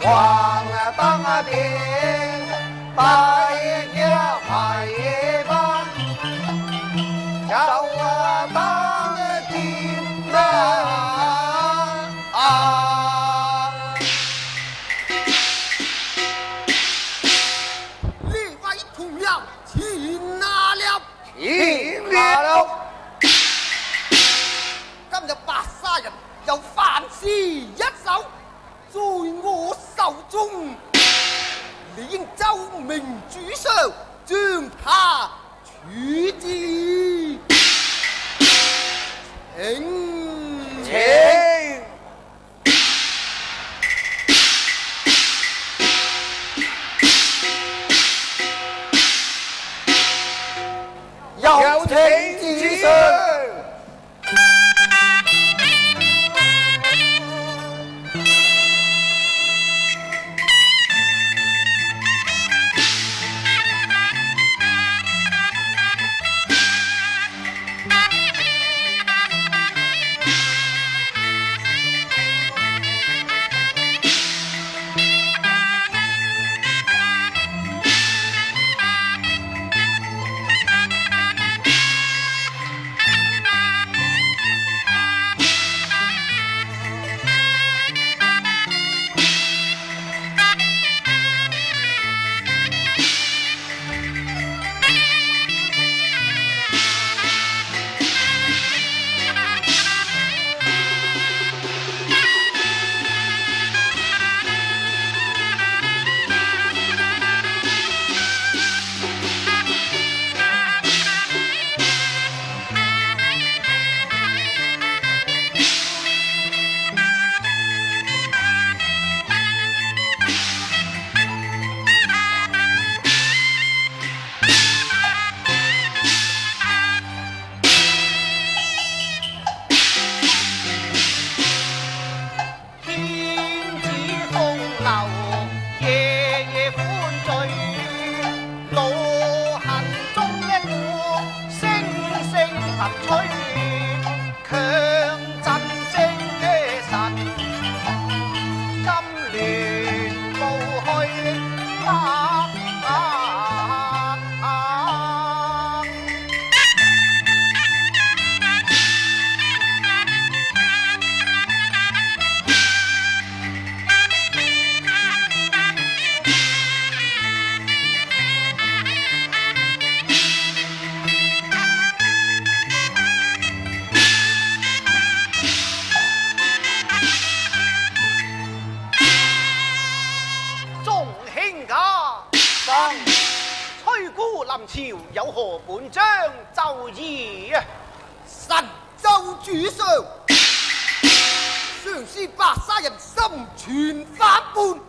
王当兵，拜家排班，叫我当兵啊！里外同样擒拿了，擒拿了，今日白沙人有犯事一手，在我手中，理应奏明主上，将他处置。请。有请主上。南朝有何本章奏议啊？神奏主上，上司白沙人心存反叛，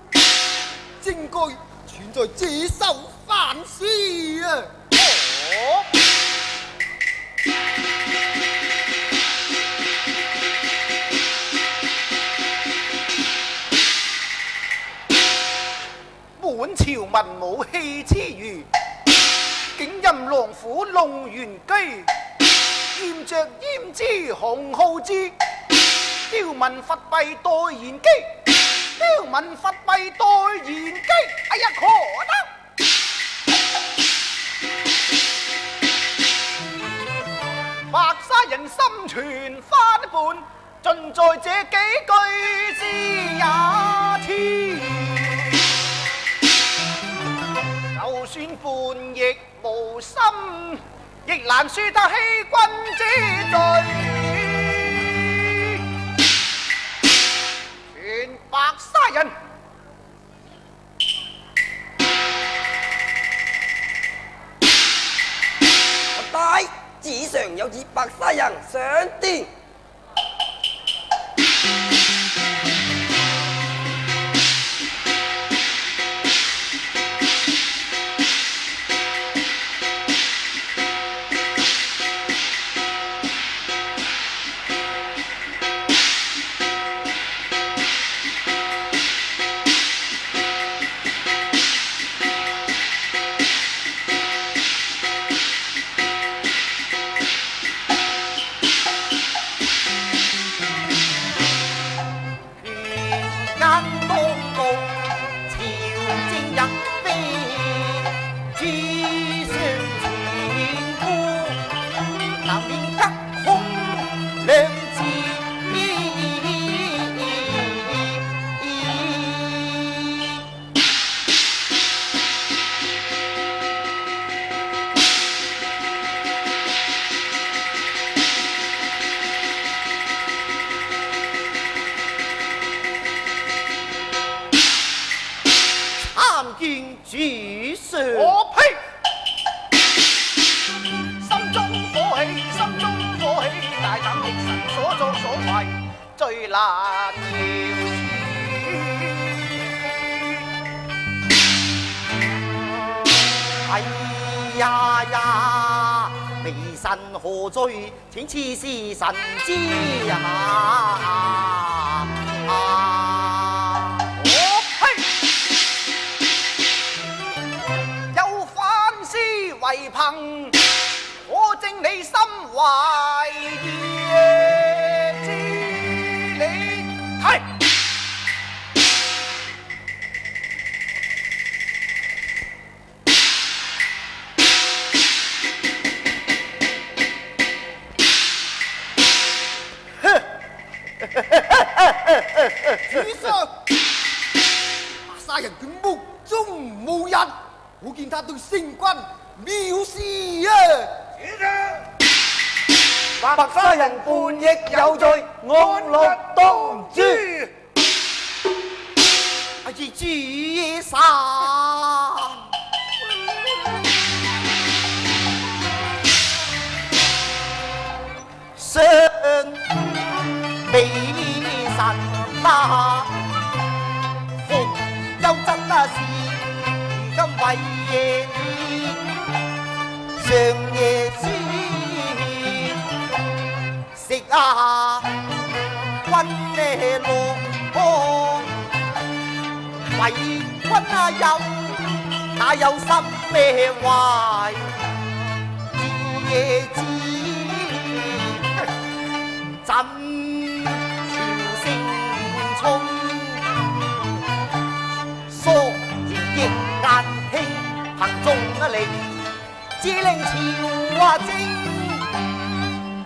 正该存在这首反诗啊！哦，满朝文武戏之余，竟任狼虎弄玄机，驗着胭脂紅耗枝，刁民伐弊代言機，刁民伐弊代言機，哎呀可得！白沙人心存翻叛，盡在這幾句之也添。就算叛逆無心，亦難恕得欺君之罪。全白沙人，大紙上有字白沙人上殿。上。我呸！心中火氣，心中火氣，大膽逆神所作所為，最難饒恕。哎呀呀，微臣何罪？請賜是神之呀！我呸！有反思為憑，可證你心懷之理。係。主上，白沙人佢目中無人，可見他對聖君藐視啊！白沙人叛逆有罪，安樂當誅。哎，主神，想美神啊，福有真是如今為你上夜書食啊，君呢落波。為君啊哪有心咩壞？夜知怎朝聖衝？疏然亦眼聽憑眾力，只令朝啊正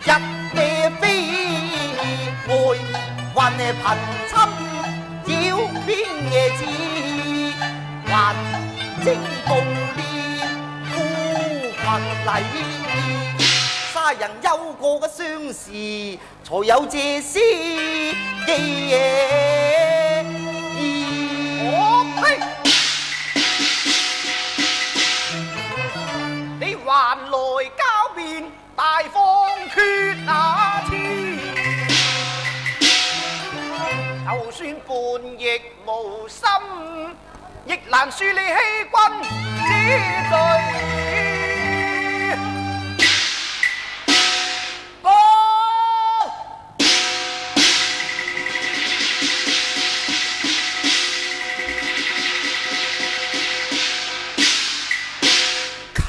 一夜飛外還貧侵擾邊夜子，還征暴烈夫群禮。沙人憂過嘅相事，才有這詩記嘢。我呸！你還來交辯，大放厥那天。就算叛逆無心，亦難恕你欺君之罪。啟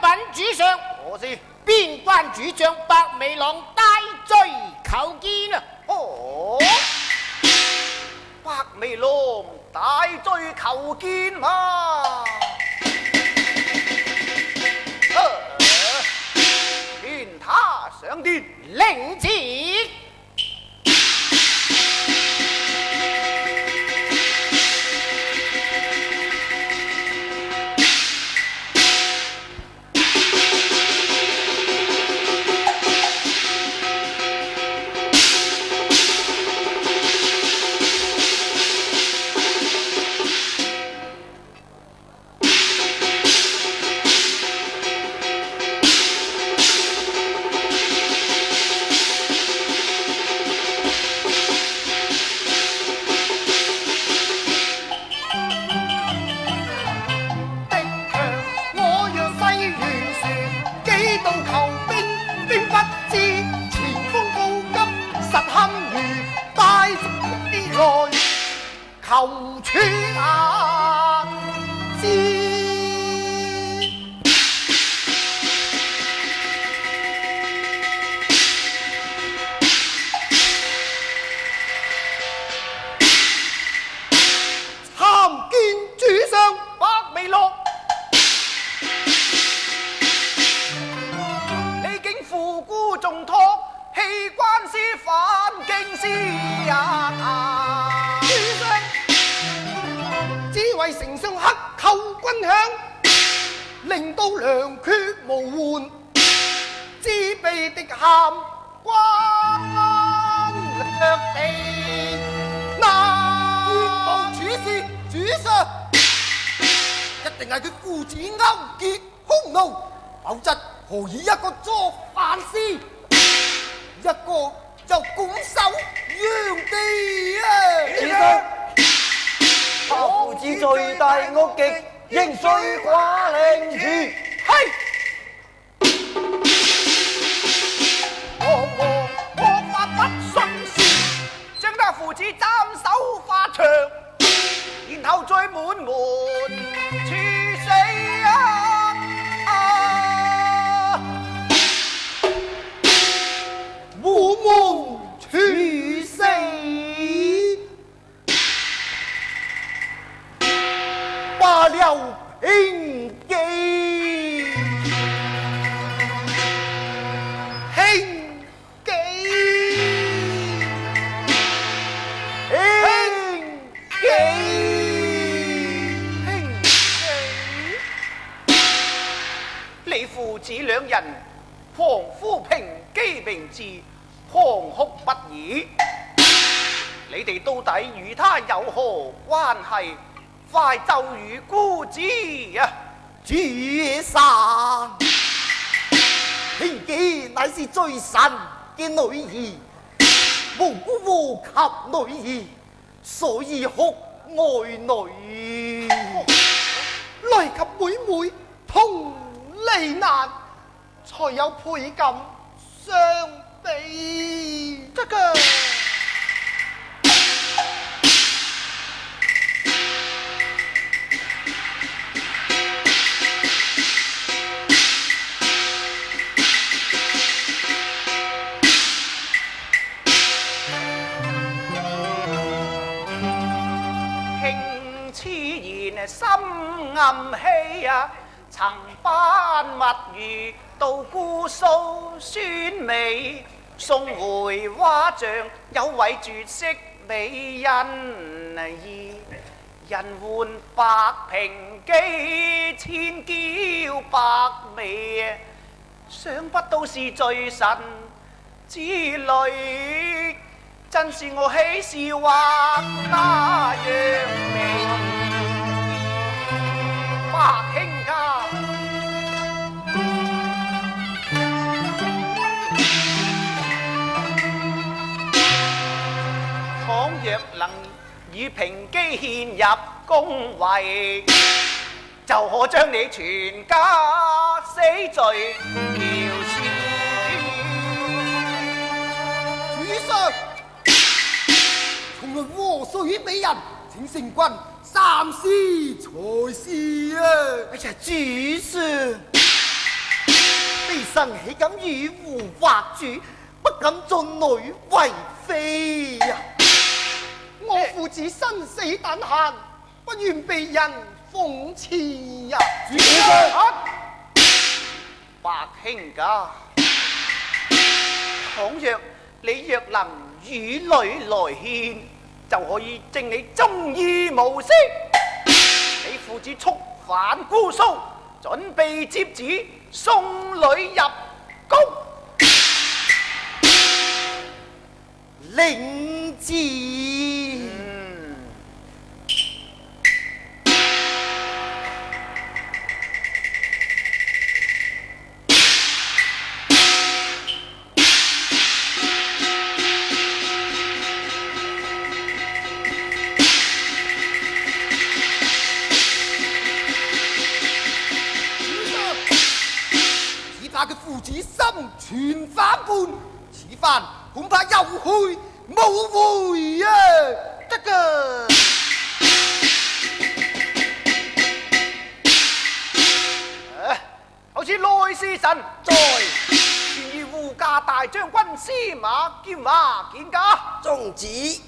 禀主上，我知。邊關主將白眉狼帶罪求見啊！哦，白眉狼大罪求見嘛？勸他上殿。領旨。求處啊知。參見主上。白眉狼，你竟負孤重託，棄關師反京師啊！只為丞相克扣軍饷，令到糧缺無援，只被敵咸關掠地。宣佈處事，主上，一定係佢父子勾結匈奴，否則何以一個作反師，一個就拱手讓地啊！此生他父子罪大惡極，應須寡領處。係。我法不徇私，將他父子斬首法場，然後再滿門處死滿門處死。罷了平記，平記，平記。你父子兩人狂呼平基名字，狂哭不已。你哋到底與他有何關係？快奏與姑知啊！主上，平記乃是罪神嘅女兒，無辜禍及女兒，所以哭愛女。來及妹妹同離難，才有倍感傷悲。這個心暗氣啊，曾班密語道姑蘇宣美，送回畫像有位絕色美人兒，人喚白平基，千嬌百美，想不到是罪神之類，真是我喜笑話那樣美。白卿家，倘若能與平基獻入宮闈，就可將你全家死罪饒恕。主上，從來禍水美人，請聖君三思才是啊！哎呀，主上，卑臣豈敢與胡惑主，不敢進女為妃呀！我父子生死等閒，不願被人諷刺呀！主上，白卿家，倘若你若能與女來獻，就可以證你忠義無私。你父子速返姑蘇，準備接旨送女入宮。領旨。他嘅父子心存反叛，此番恐怕有去無回啊！這個好似內侍臣在，願意護駕大將軍司馬兼馬見駕。宗旨。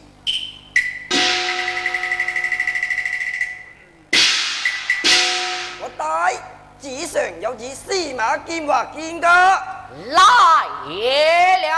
我帶旨上有旨，司馬兼話見駕。來也了。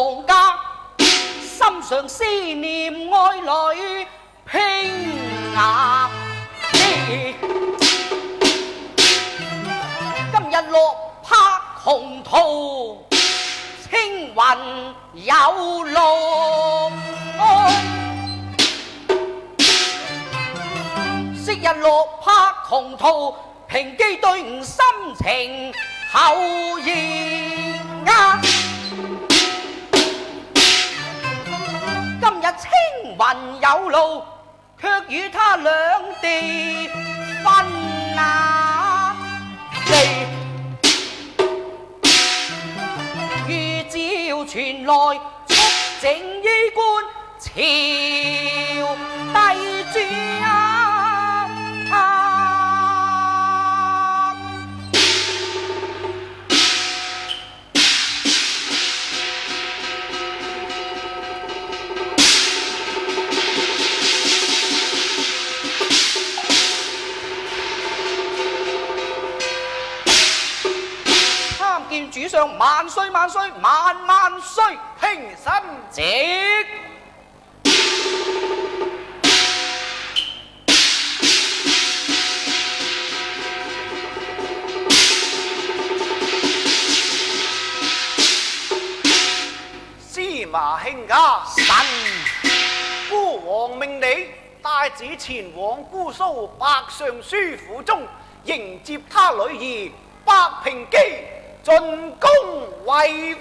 王家，心上思念愛侶拼牙肌。今日落拍鴻圖，青雲有路。昔日落拍鴻圖，平記對吾心情後現啊！今日青雲有路，卻與他兩地分那地。預兆傳來，速整衣冠朝帝主啊！參見主上萬歲萬歲萬萬歲，平身直。司馬卿家，神孤王命你帶子前往姑蘇百尚書府中迎接他女兒百平姬進宮為妃。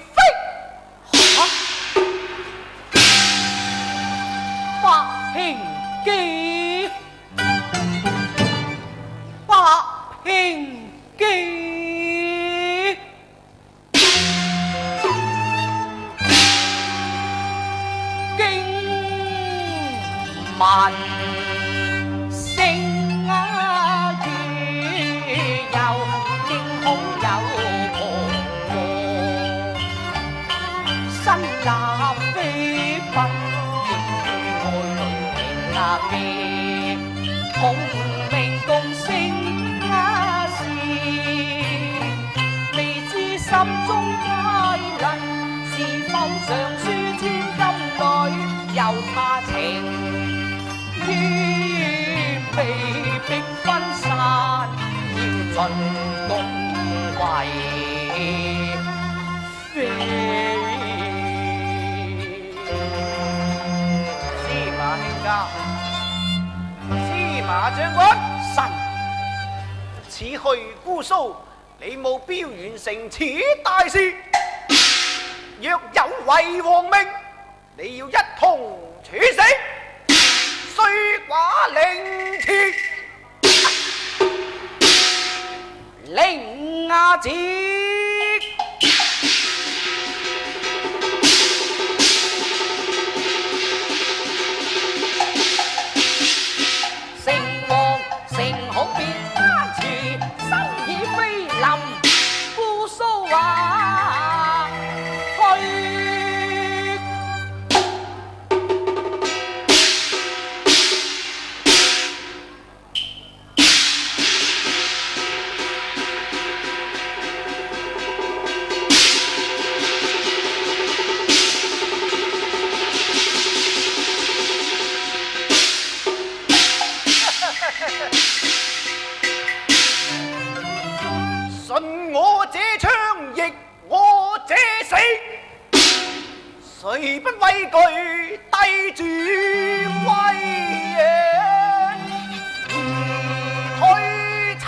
百平姬，百平姬，經聞聲啊，與有驚恐有狂，身立飛奔。同名共姓啊事，未知心中佳麗是否上書千金裏有他情，於被逼分散，要進宮為妃。司馬卿家，馬將軍，神此去姑蘇，你務必完成此大事。若有違皇命，你要一同處死，雖寡凌遲。令阿子。信我這槍，逆我這死，誰不畏懼帝主威而推查？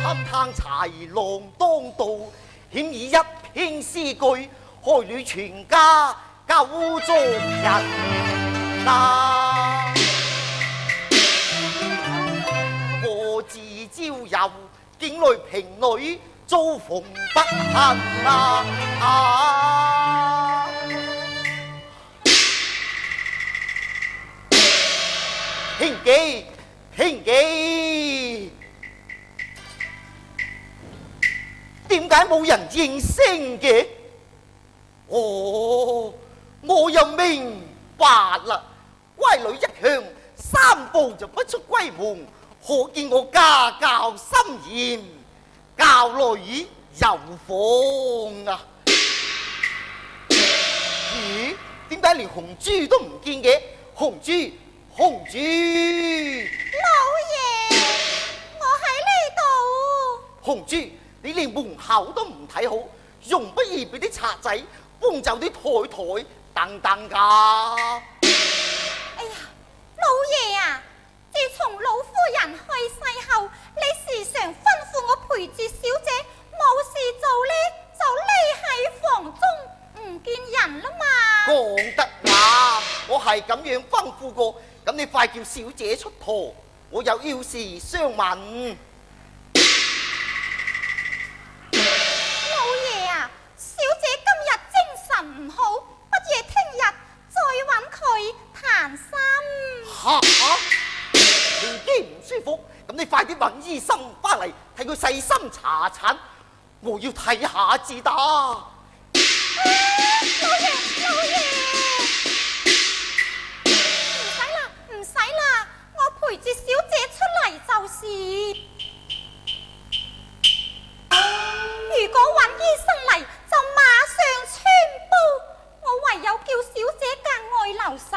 勘探豺狼當道，險以一篇詩句，害了全家救族人呐！我自招遊，境內平女遭逢不幸啊！兄記，兄記，點解冇人應聲嘅？哦，我又明白啦，乖女一向三步就不出閨門，可見我家教森嚴，教女有方啊！咦？點解連紅珠都唔見嘅？紅珠，紅珠，老爺，我喺呢度。紅珠，你連門口都唔睇好，容不易俾啲賊仔搬走啲台台等等㗎。哎呀，老爺啊，自從老夫人去世後，你時常吩咐我陪住小姐，冇事做呢，就匿喺房中唔見人啦嘛。講得啱，我係咁樣吩咐過。咁你快叫小姐出堂，我有要事相問。老爺啊，小姐今日精神唔好，不如聽日再揾佢談心。嚇！年紀唔舒服，咁你快啲揾醫生翻嚟替佢細心查診，我要睇下至得。老爺，老爺，唔使啦，我陪住小姐出嚟就是。如果揾醫生嚟，就馬上穿煲，我唯有叫小姐格外留神。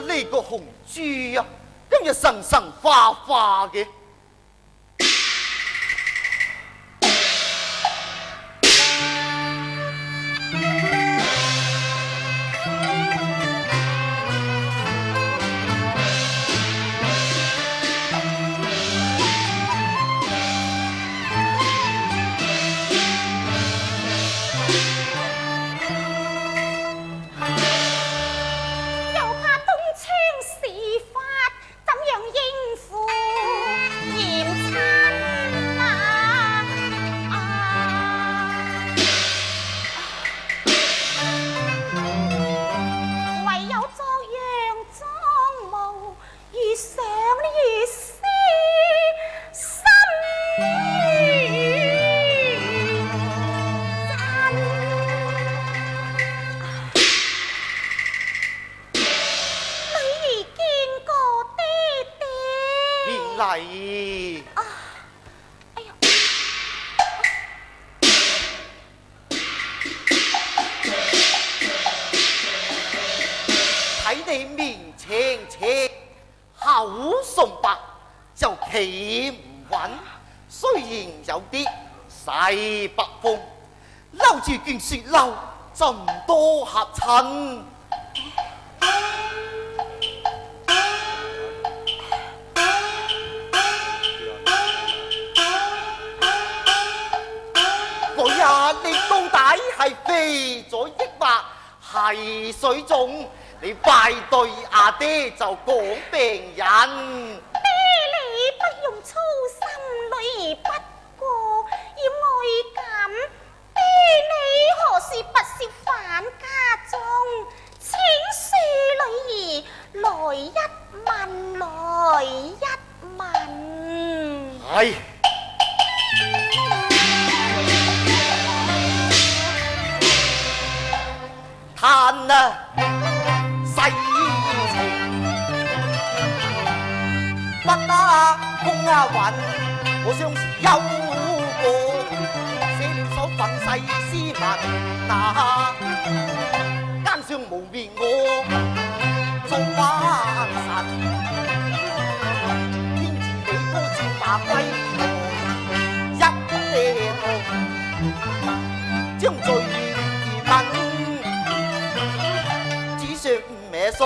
呢個紅珠啊，今日神神化化嘅。睇你面青青，口唇白，就企唔穩。雖然有啲西北風，嬲住件雪褸就唔多合襯。女啊，你到底係肥咗抑或係水腫？你拜對阿爹就講病人。爹你不用操心，女兒不過要愛感。爹你何事不是返家中？請恕女兒來一問，來一問。係。嘆啊！世情不得空運，我相時有過寫了首憤世詩文那奸相無面我做瘟神，偏自你高照馬歸我一夜將罪而問。上咩信？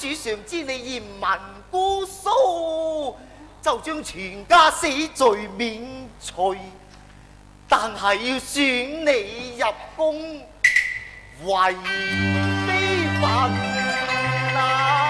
主上知你严文姑苏，就将全家死罪免除，但系要选你入宫为非分啊！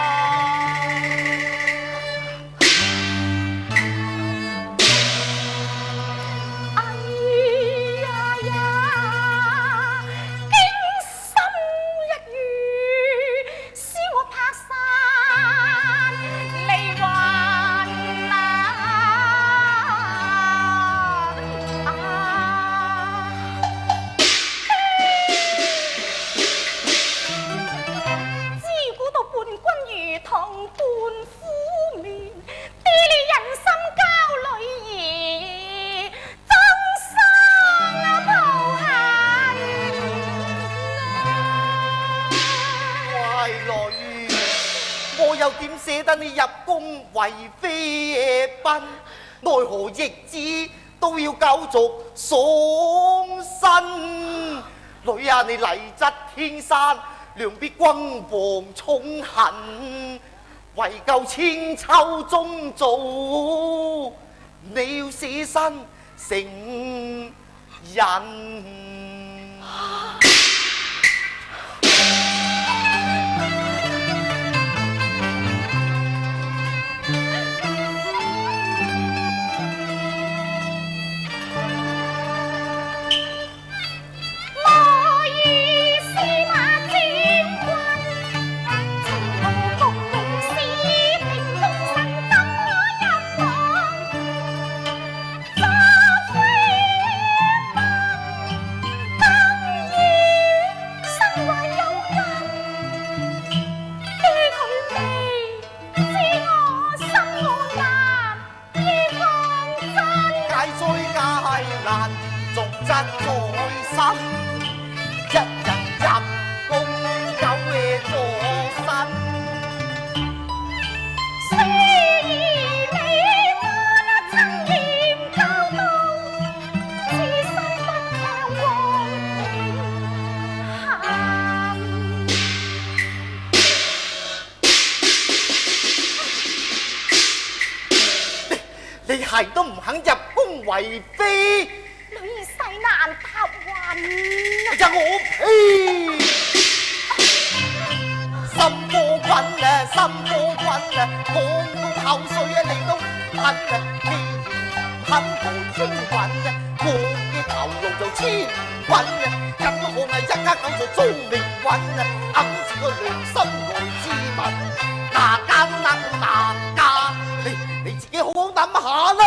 你入宫为妃嬪，奈何逆子都要狗族丧身？女啊，你丽质天生，良必君王宠幸，为救千秋宗族，你要舍身成人。你系都唔肯入宫为妃，女儿世难答允。就我呸！心火滚啊，心火滚啊，我到口水啊嚟到喷啊，既然肯陪英滚啊，我嘅头颅就千滚啊，咁可係一家狗就遭命運啊，揞住個良心來自問，哪家都能哪家，你自己好好諗下啦。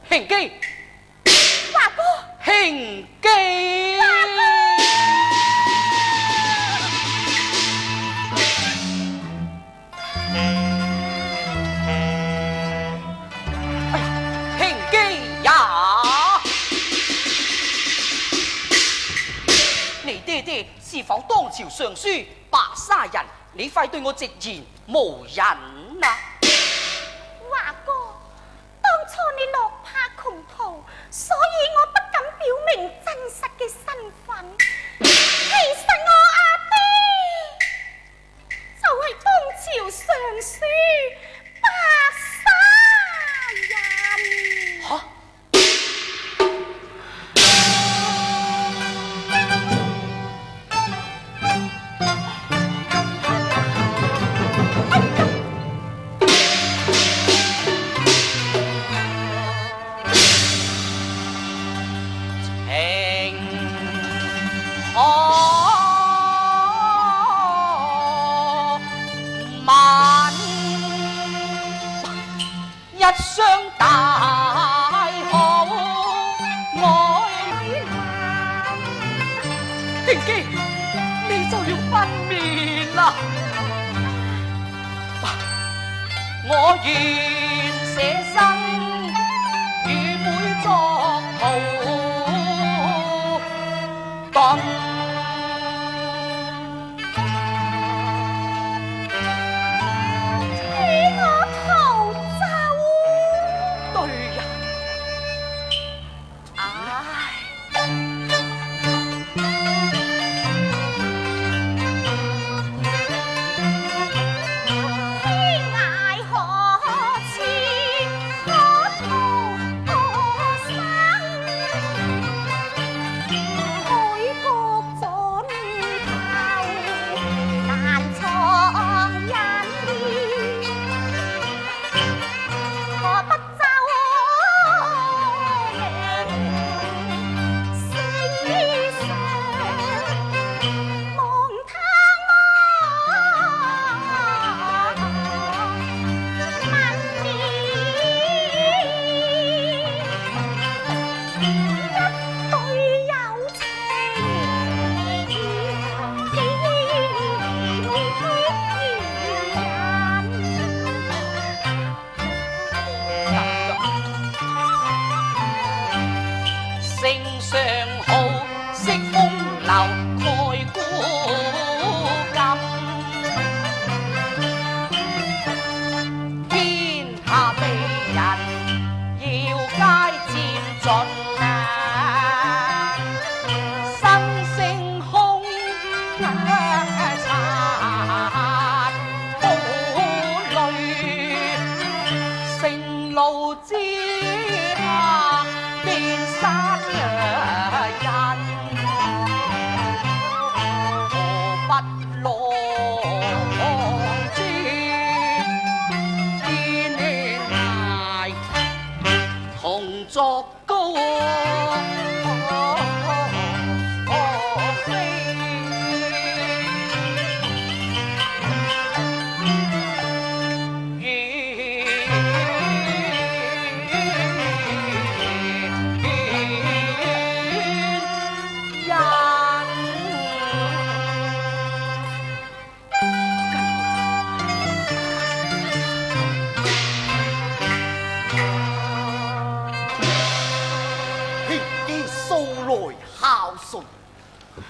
平基，華哥，平基，華哥，平基呀！你爹爹是否當朝尚書白沙人？你快對我直言無隱啊！華哥，當初你落魄窮途，所以我不敢表明真實嘅身份。其實我阿爹就係當朝朝上書白沙人。吓！一雙大好愛定基，你就要分娩啦！我願捨身與妹作途頓。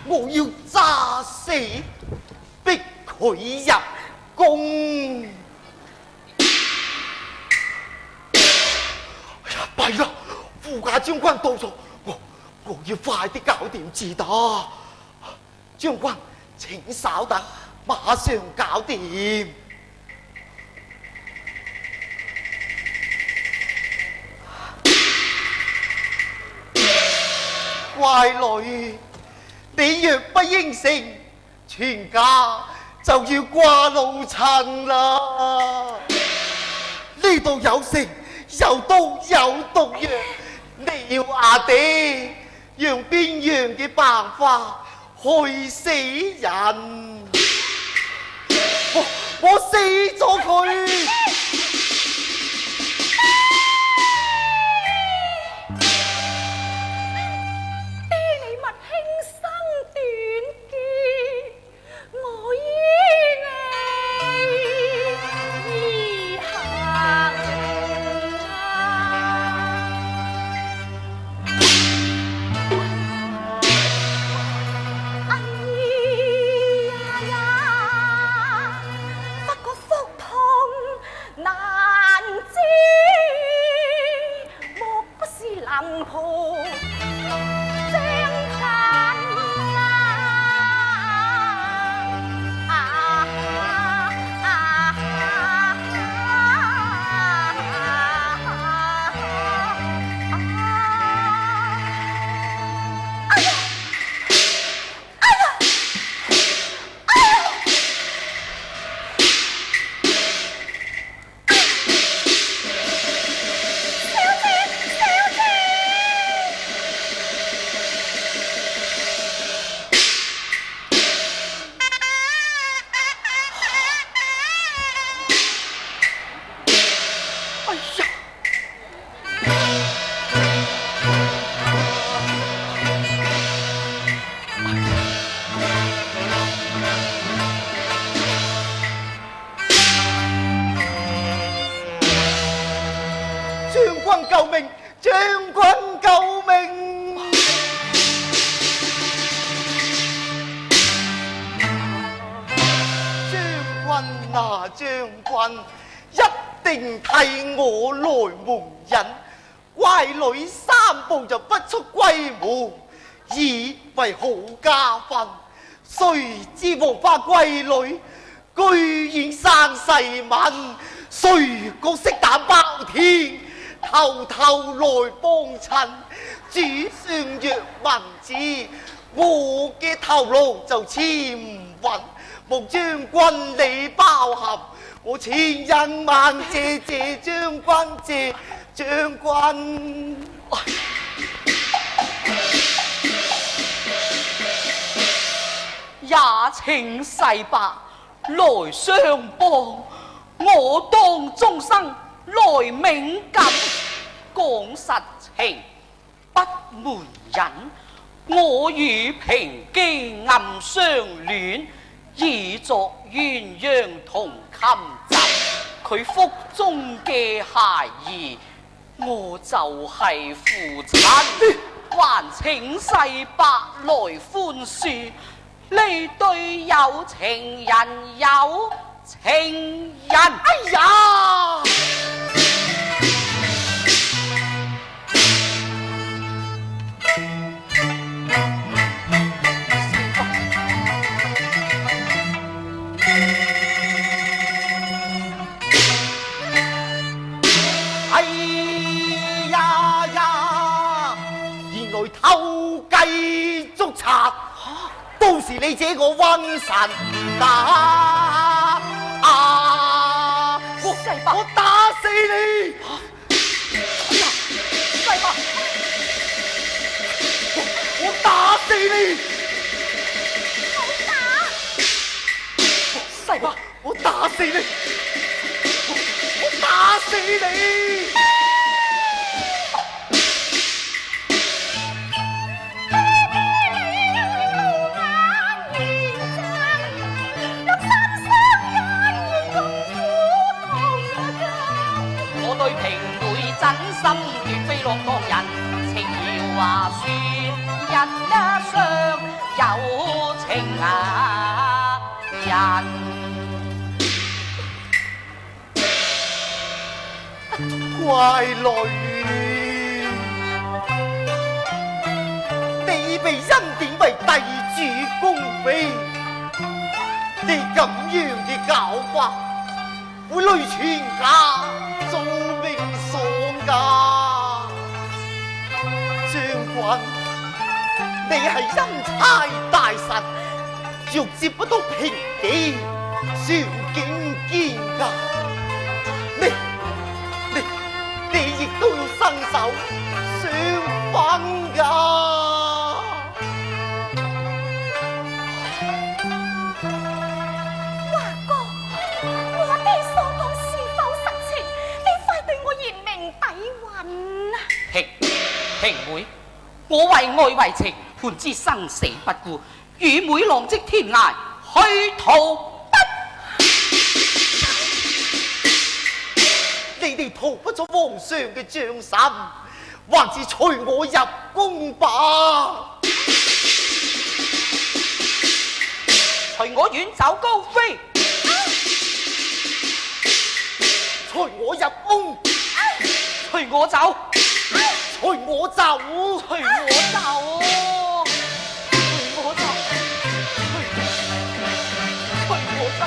我要炸死，逼佢入宮。哎呀，弊啦！副駕將軍到咗，我要快啲搞掂至得。將軍，請稍等，馬上搞掂。乖女，你若不應承，全家就要掛老襯啦。呢度有城，有刀，有毒藥，你要爹用邊樣嘅辦法害死人？我死咗佢！軍救命！將軍救命！將軍啊，將軍，一定替我來蒙忍。乖女三步就不出閨門，以為好家訓。誰知無花閨女居然生細蚊，誰個色膽包天，偷偷來幫襯。主上若文字，我嘅頭顱就簽韻。望將軍你包涵，我千恩萬謝謝將軍，謝將軍。也請世伯來相幫，我當終生來銘感。講實情不瞞忍，我與平基暗相戀，已作鴛鴦同衾枕。佢腹中嘅孩兒，我就係父親，還請世伯來寬恕。呢對有情人有情人，哎呀！哎呀呀！原來偷雞捉賊。都是你這個瘟神打我打死你！世伯，我打死你！世伯，我打死你！我打死你！對平妹真心絕非落當人，情要話說人一雙有情人。乖女，你被恩典為帝主宮妃，你咁樣嘅搞法會累全家做命喪家。將軍，你係欽差大臣，欲接不到平己，船境堅㗎。你亦都要伸手相分㗎。華哥，我哋所講是否實情？你快對我言明底蘊啊！平妹，我為愛為情，判之生死不顧，與妹浪跡天涯，去逃不。你哋逃不咗皇上嘅將審，還是隨我入宮吧。隨我遠走高飛，隨我入宮，隨我走，隨我走，隨我走，隨我走，隨我走。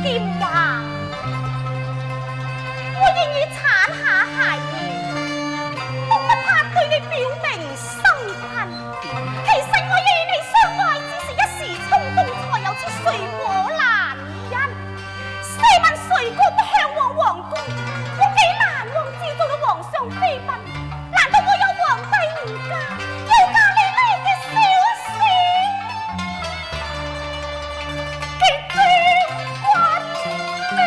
劍話，我願意產下孩兒，都不怕對你表明身份。其實我與你相愛，只是一時衝動，才有此水火難因。試問誰個不向往皇宮？我幾難忘知道了皇上妃嬪，難道我有皇帝唔嫁，要嫁你呢嘅小事？極尊君咩？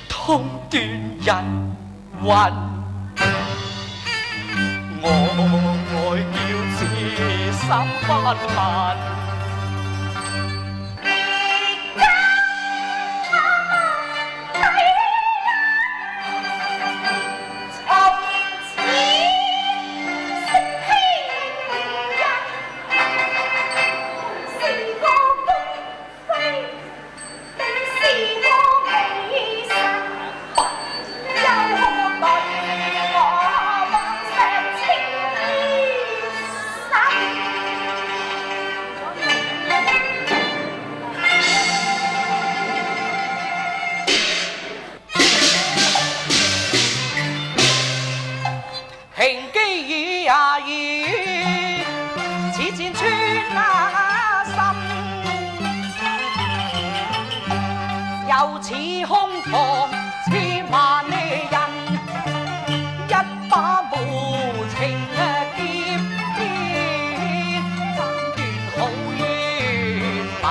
痛斷人魂，我愛叫此心不問。有此胸膛似萬里人，一把無情劍，斬斷好冤盟。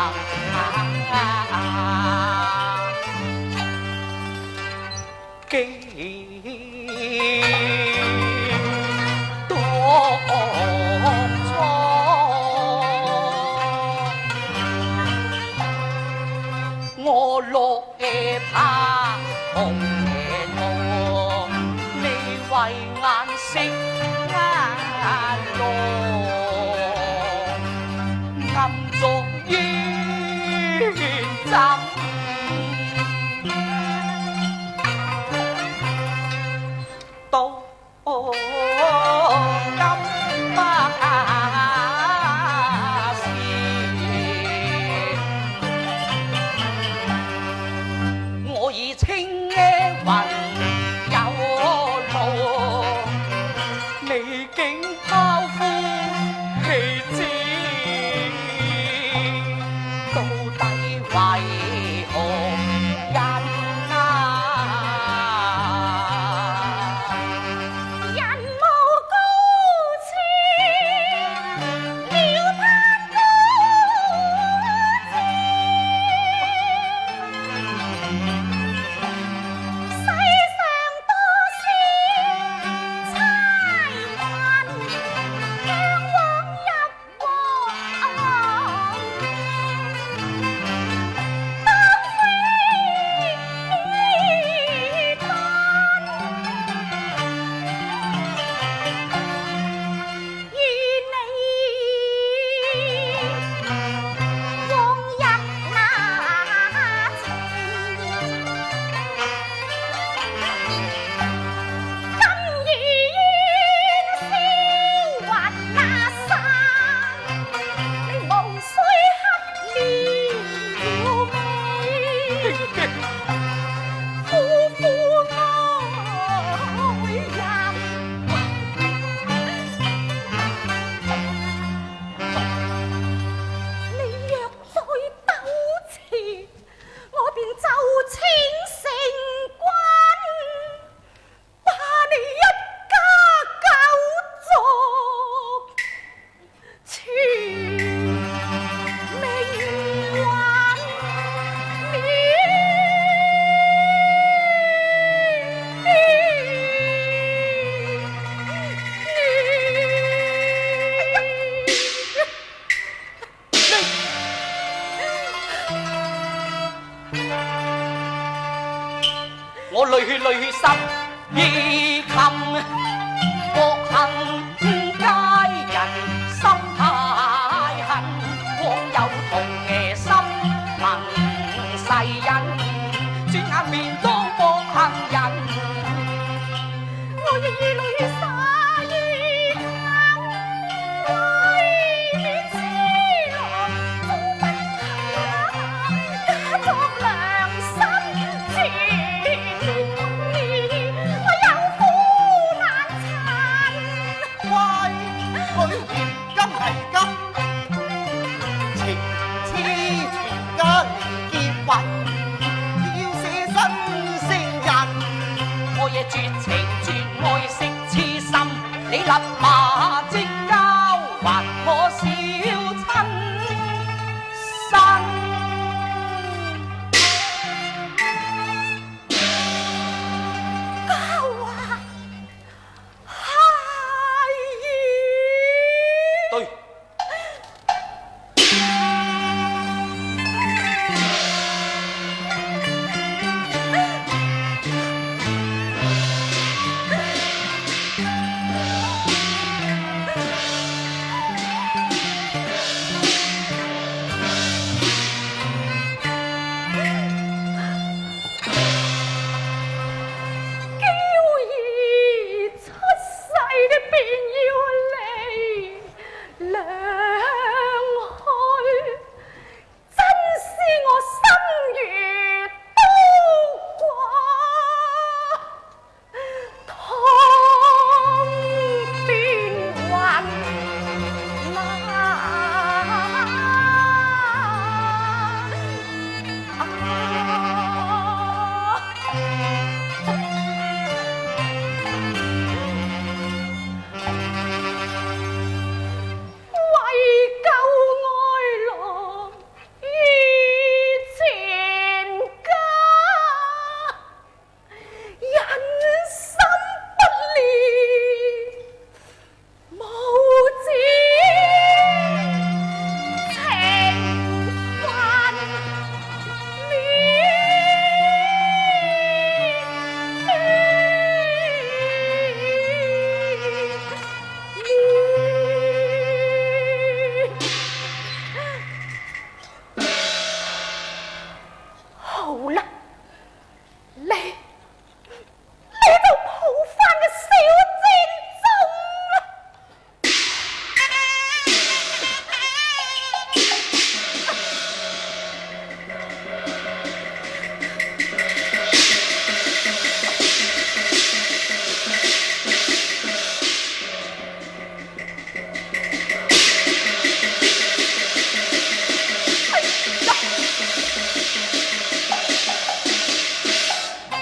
我落夜怕紅夜多，你為眼色眼落，暗作冤枕，到今我以青雲心意冚，惡行佳人心太恨，枉有同心盟誓印，轉眼便當惡行人。我亦以淚灑於襟，為你痴郎終不肯，假作良心，前面痛烈，我有苦難陳。乖，女兒今係金，情痴全家離結魂，要捨身成人。我也絕情絕愛惜痴心，你立馬即交還我小親身。交啊，係對，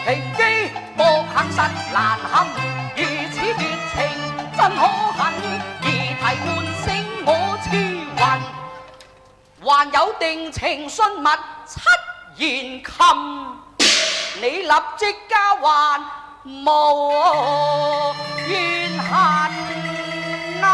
平機惡行實難堪，如此絕情真可恨，議題喚醒我痴魂，還有定情信物七言琴，你立即交還無怨恨啊！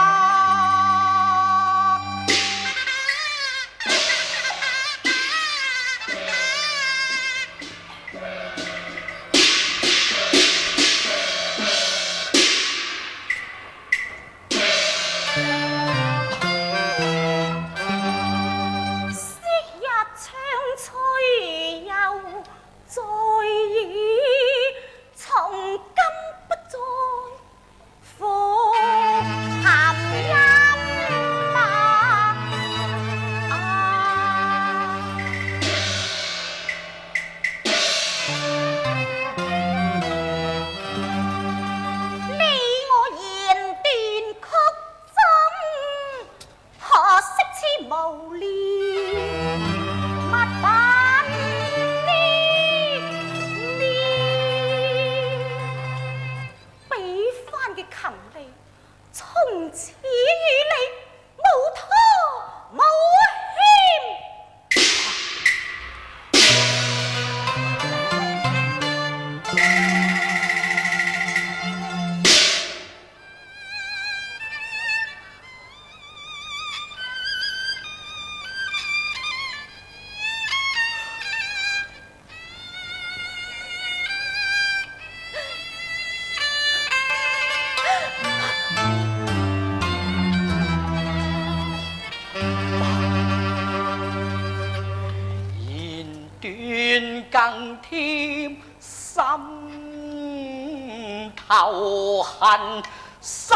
仇恨世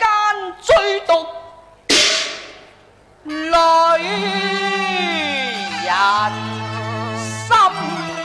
間最毒女人心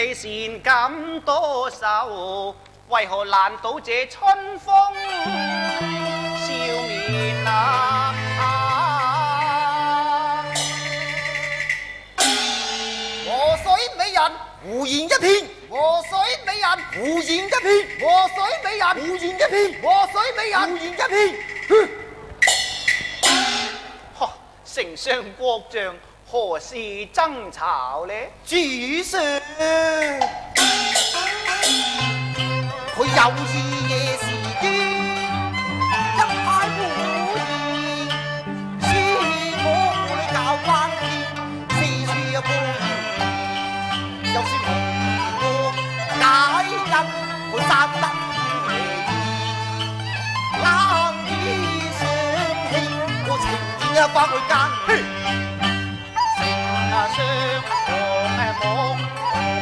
你善感多愁，為何難倒這春風笑面啊？河水美人胡言一片，河水美人胡言一片，河水美人胡言一片，河水美人胡言一片。丞相國將何事爭吵呢？主上，佢有意夜時間一派胡言，使我你教翻天，四處有故意，又是我解因，佢殺得冷意上氣，我情願翻去間。相望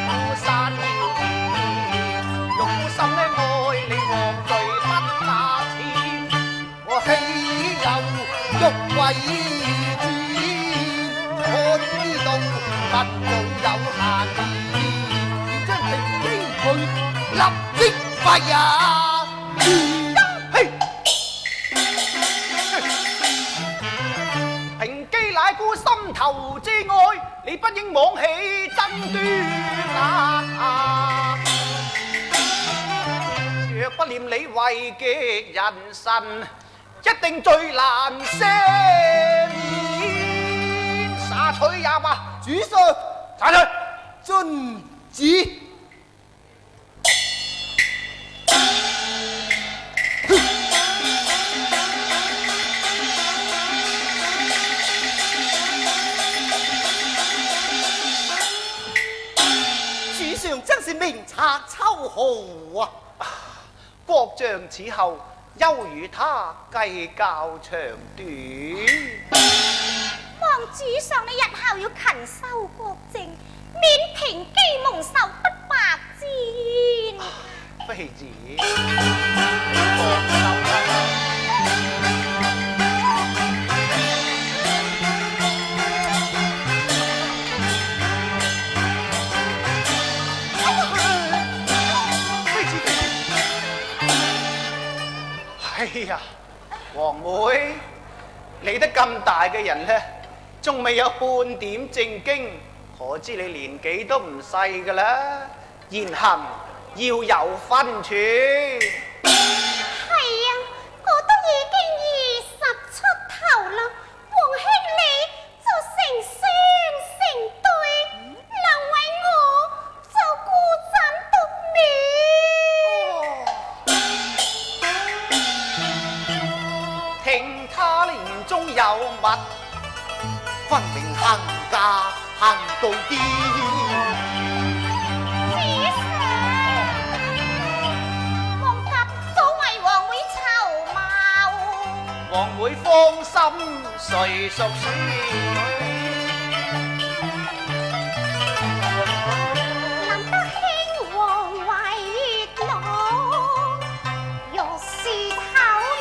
河山了天，用心愛你黃罪不那天，我豈有欲為天？看呢度民用有限義，要將平機佢立即廢啊！嘿，平機乃姑心頭之愛，你不應妄起爭端啊！若不念你為極人臣，一定最難赦免。殺取也罷，主上，殺取。遵旨。主上真是明察秋毫啊！國將此後休與他計較長短。望主上你日後要勤修國政，免平機蒙受不白之冤。妃子，你放心啦。哎呀，皇妹，你得咁大嘅人呢，仲未有半點正經，可知你年紀都唔細噶啦，言行要有分寸。係啊，我都已經20出頭啦，皇兄你就成雙成對，能為我就孤枕獨眠。聽他年中有物，分明行家行到癲。主上，王及早為皇妹籌謀。皇妹放心，誰屬書？難得興王為樂，若是口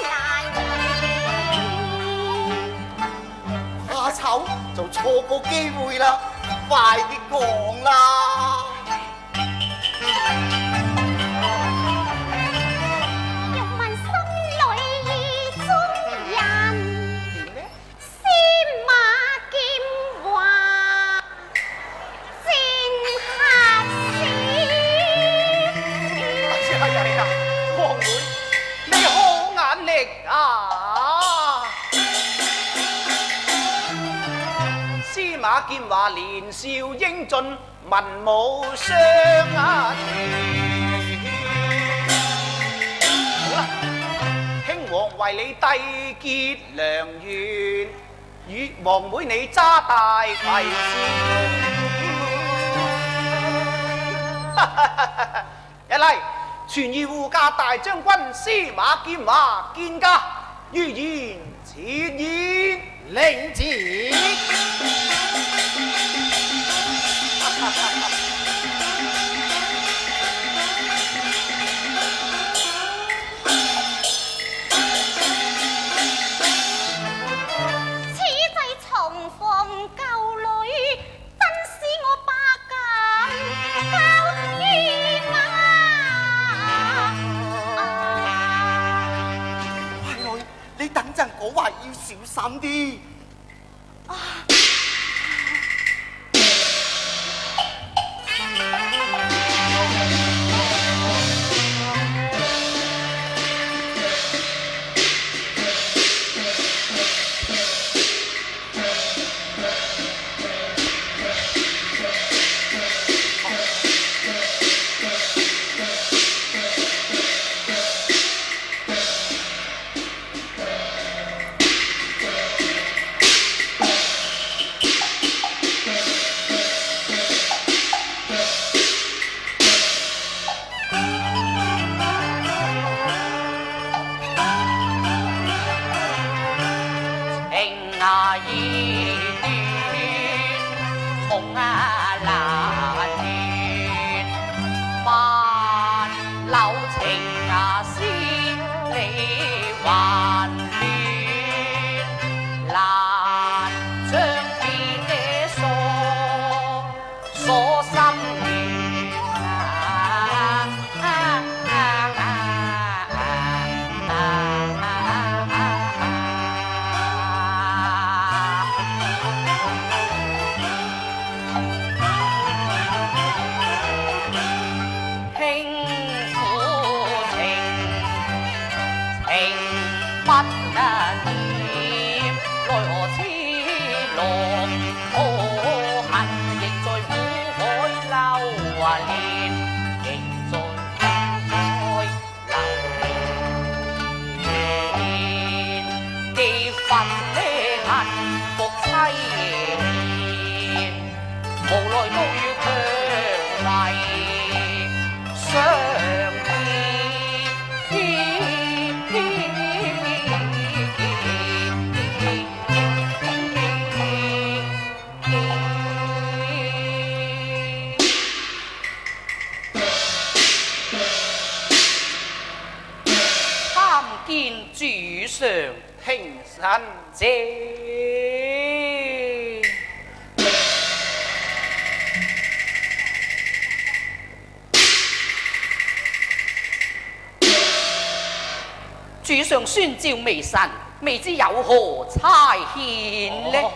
難言。怕醜就錯過機會啦，快啲講啦！若問心裏意中人，司馬劍華正合適。哎呀，皇妹，你好眼力啊！司馬劍華年少英俊，文武雙好啦，興王為你締結良緣，與皇妹你揸大攜一嚟，傳意護駕大將軍司馬劍華見駕，於言設宴領旨。此際重逢舊侶，真使我百感交我話要小心啲。平身謝。主上宣召微臣，未知有何差遣呢？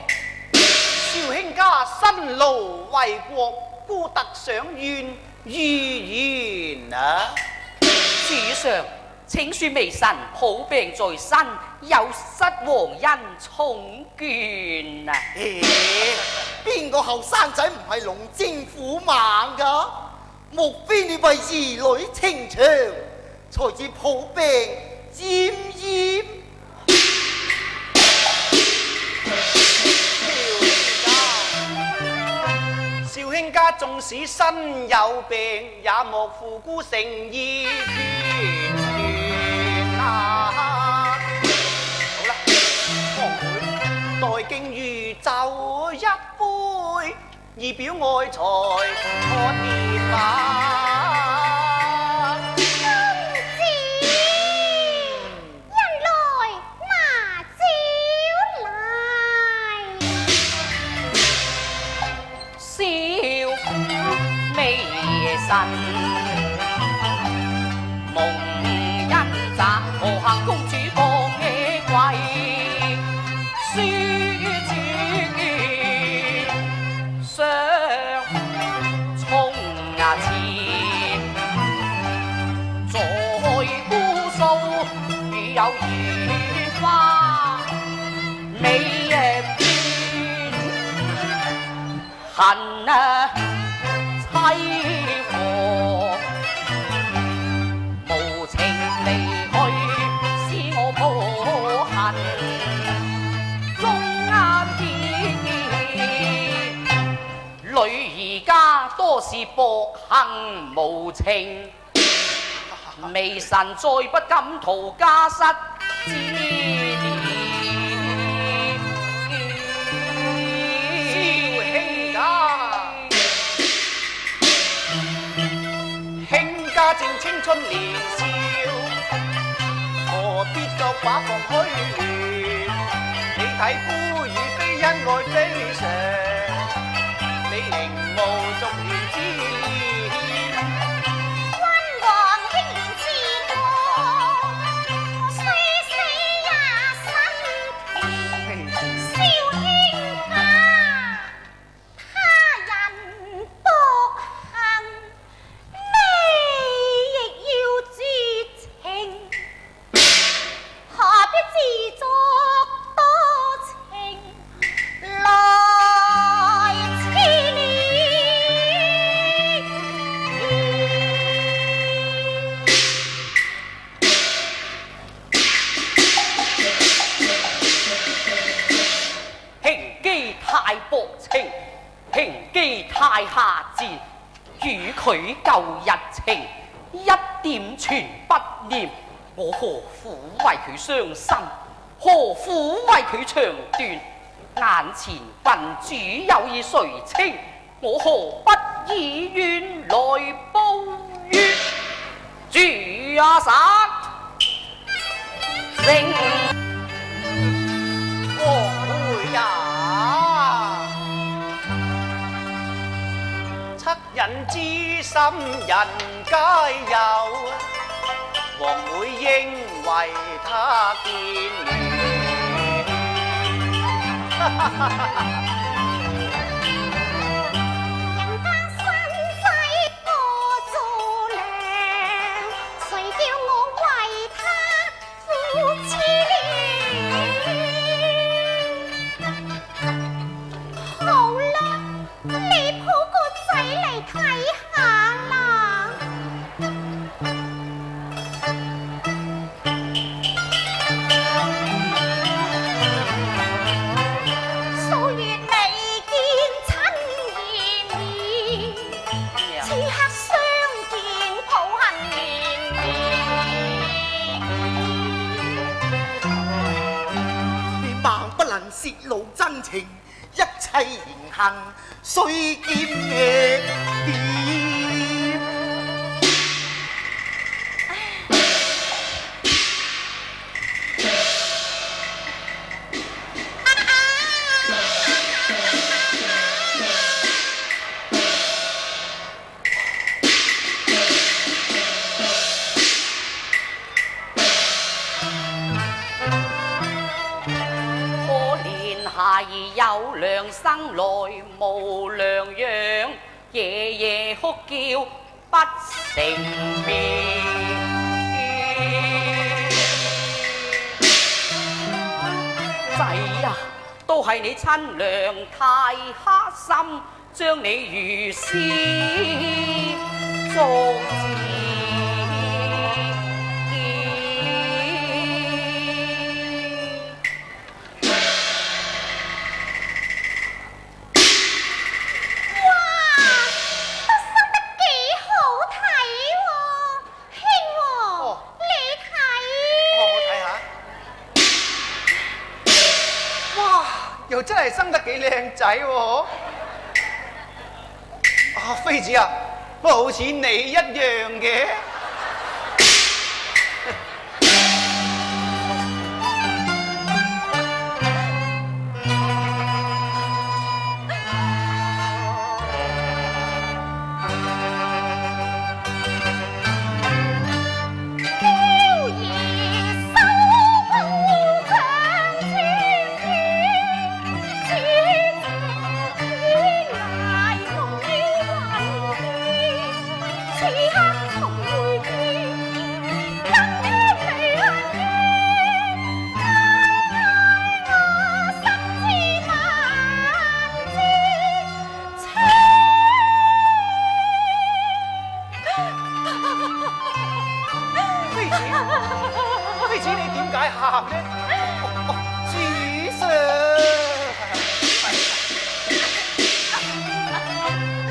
少卿家辛勞為國，故特賞願於言啊！主上，請恕微臣抱病在身，有失皇恩寵眷啊！邊個後生仔唔係龍精虎猛㗎？莫非你為兒女情長，才至抱病沾染？少卿家縱使身有病，也莫負孤誠意團啊！好啦，康妹，待敬如酒一杯，以表愛才看年華。蒙恩澤何幸公主降野貴，書主上衝前，在姑蘇與有如花美變，恨啊！妻何無情離去，使我抱恨中間見。女兒家多是薄幸無情，微臣再不敢圖家室之年。家正青春年少，何必作寡放虛亂？你睇夫與非恩愛非常，你仍無俗戀之戀。君王輕言自我，雖死也心平記太下節，與佢舊日情一點全不念，我何苦為佢傷心？何苦為佢長斷？眼前郡主有意垂青，我何不以冤來報冤？主阿嬸，成王妹呀，惻隱之心人皆有，王妹應為他見面。人家身世我做良，誰叫我為他付痴戀？好啦，你抱個仔嚟睇下啦。數月未見親熱面，此刻相見抱恨綿綿。你萬不能泄露真情，一切言行須見面。孩兒有娘生來無娘養，夜夜哭叫不成眠。仔呀，都係你親娘太黑心，將你如斯作賤。又真係生得幾靚仔喎！啊，妃子啊，不過好似你一樣嘅。妃子，你點解喊呢？主上，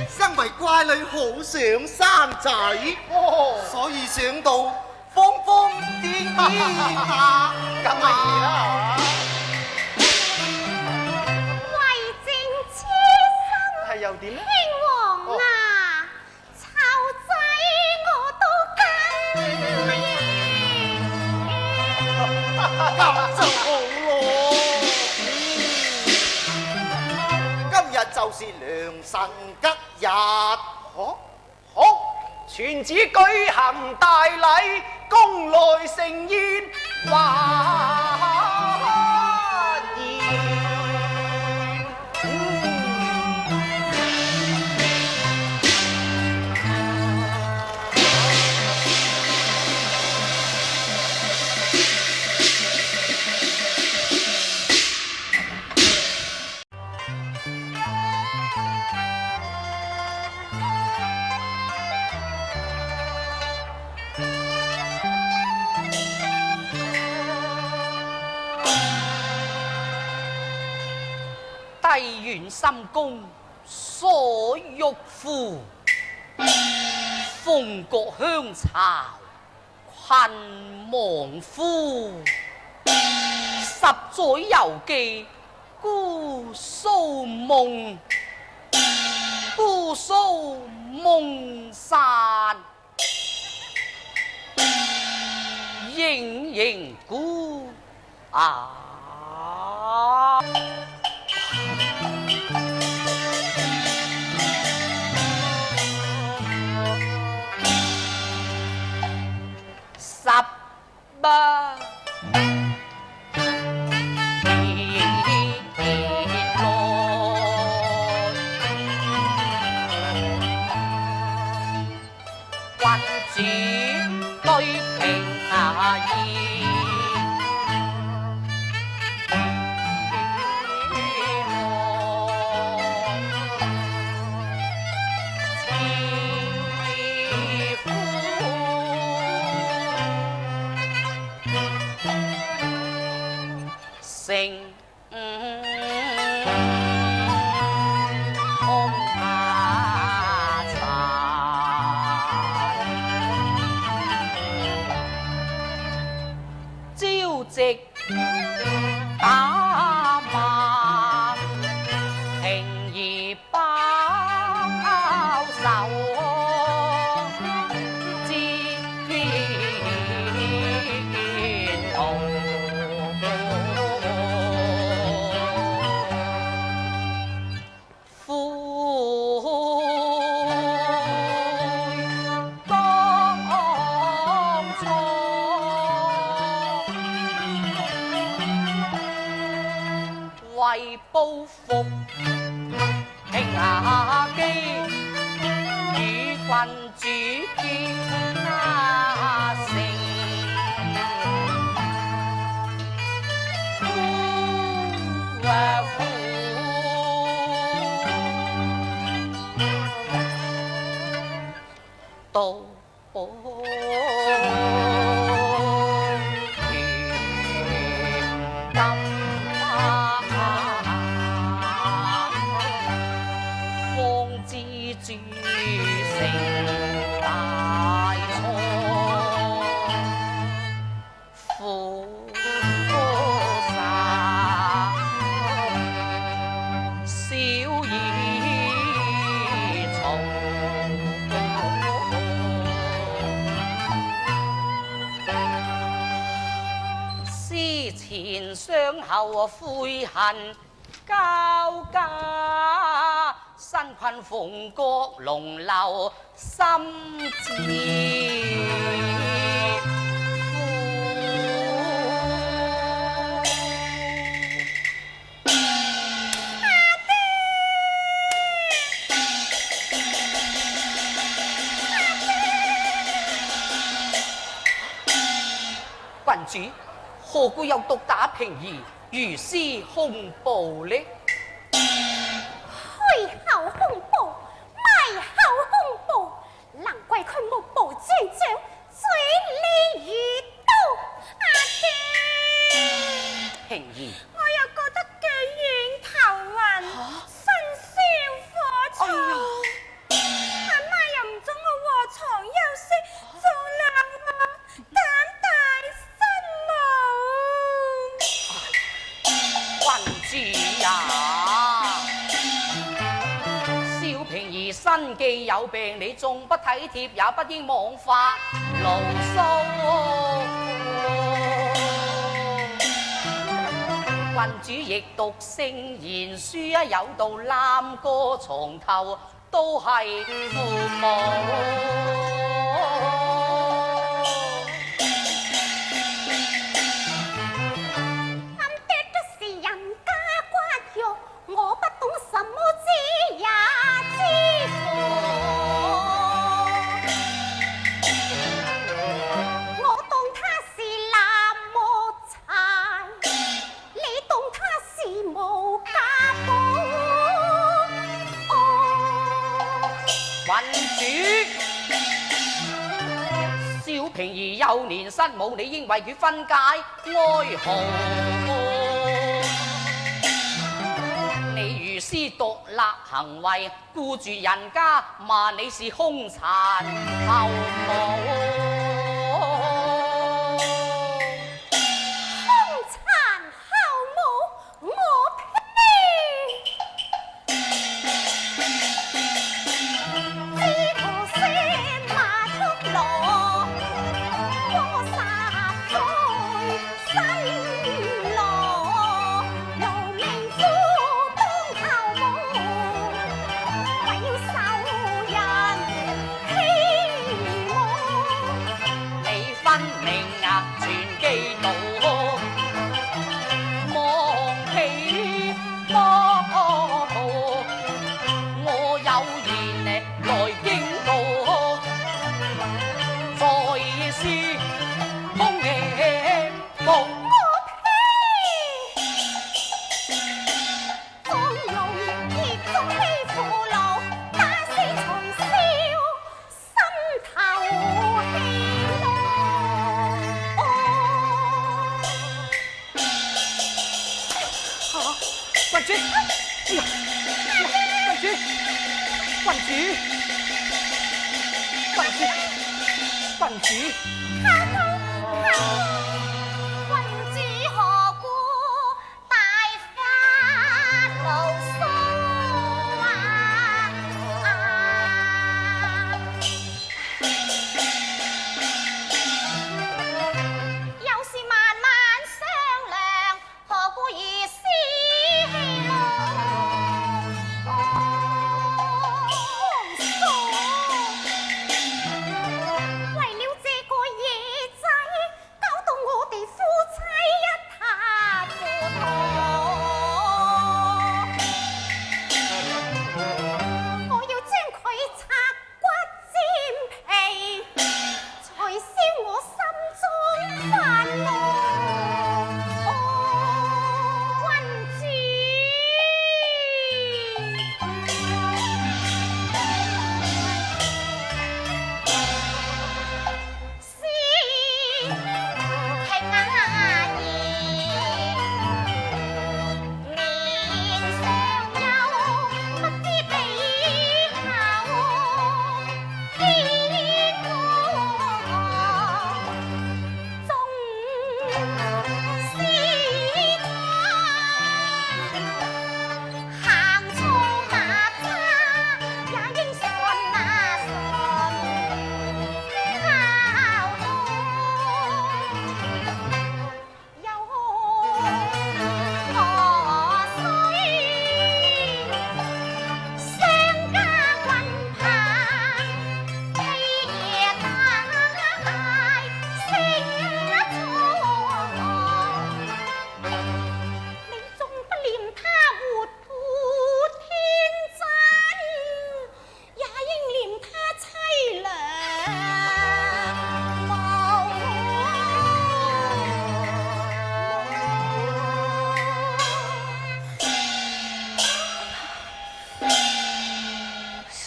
身為乖女，好想生仔，所以想到瘋瘋癲癲下，梗係啦，為政痴心，係又點呢？兄王啊，湊仔我都跟咁就好咯。今日就是良辰吉日，好，全子舉行大禮，宮內盛宴華宴。帝願深宮所欲乎？风国香草困亡乎？十载游记姑苏梦，姑苏梦散，盈盈孤啊！十八君子對平義，夕打馬，平兒包手，知天紅。為報復興下機，與君主結那成。呼啊呼，到寶主成大錯，苦殺小兒蟲，思前傷後悔恨交加。身困鳳閣龍樓心自君主何故又毒打平兒，如施恐怖呢？背後恐怖，埋後恐怖，難怪佢目無尊長，嘴利如刀。阿爹，平兒，我又覺得幾遠頭暈，身燒火床，阿媽又唔准我臥床休息，仲鬧我膽大身毛。君主呀！身既有病，你縱不體貼，也不應妄發牢騷。君主亦讀聖賢書啊，有道攬過床頭都係父母。我不懂什麼知也知我當他是那麼殘，你當他是無家寶。君主，小平兒幼年失母，你應為佢分解哀嚎。此独立行為，顧住人家罵你是兇殘後母。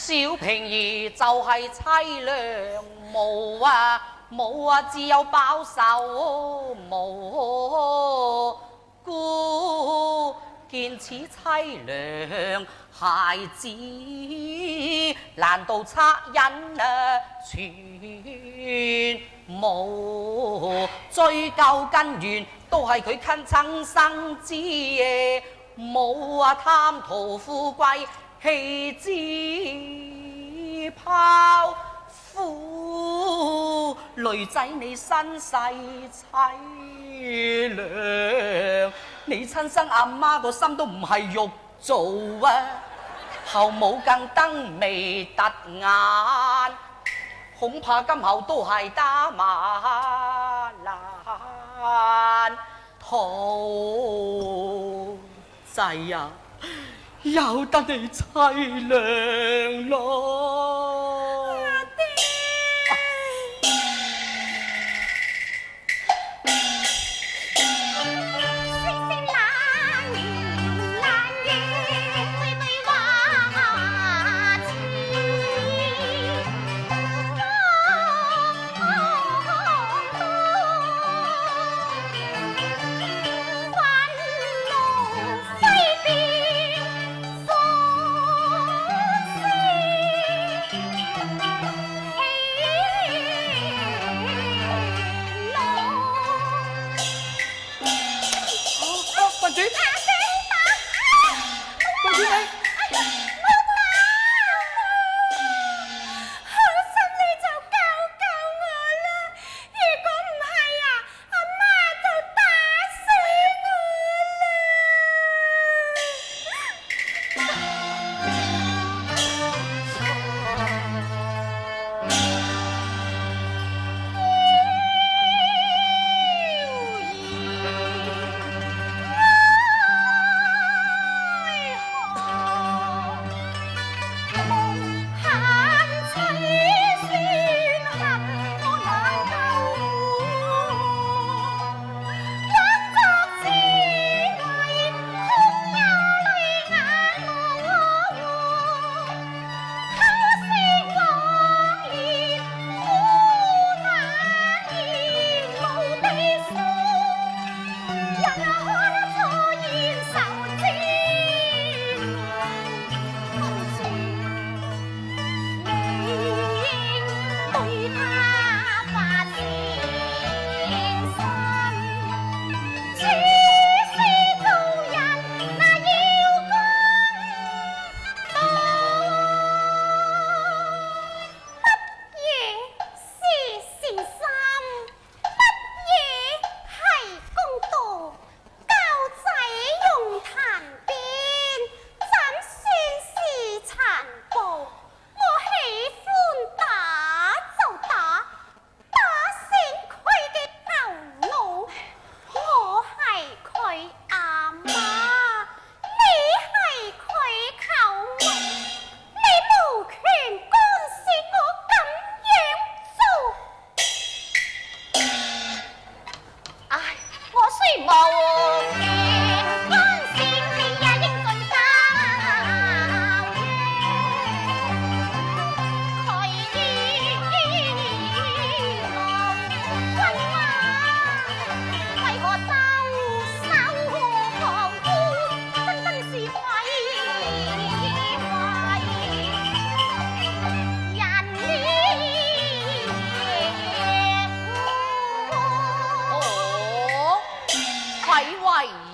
小平兒就係凄涼無啊冇啊，只有飽受無辜，見此凄涼孩子，難道惻隱啊全無追究根源，都係佢親生之嘢，冇啊貪圖富貴。棄之拋夫，女仔你身世凄涼，你親生阿媽個心都唔係肉做啊，後母更燈眉突眼，恐怕今後都係打馬蘭肚仔啊！有得你凄涼咯，阿爹。星星冷雨冷雨，對對話似憤怒揮別。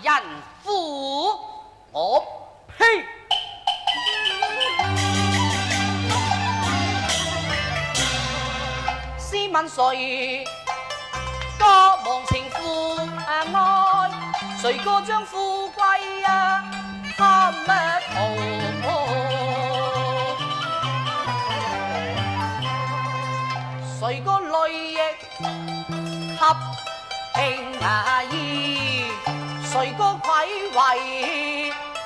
人夫，我呸！试问谁家忘情父爱？谁个将富贵啊贪乜图？谁个泪液吸情意？谁个愧为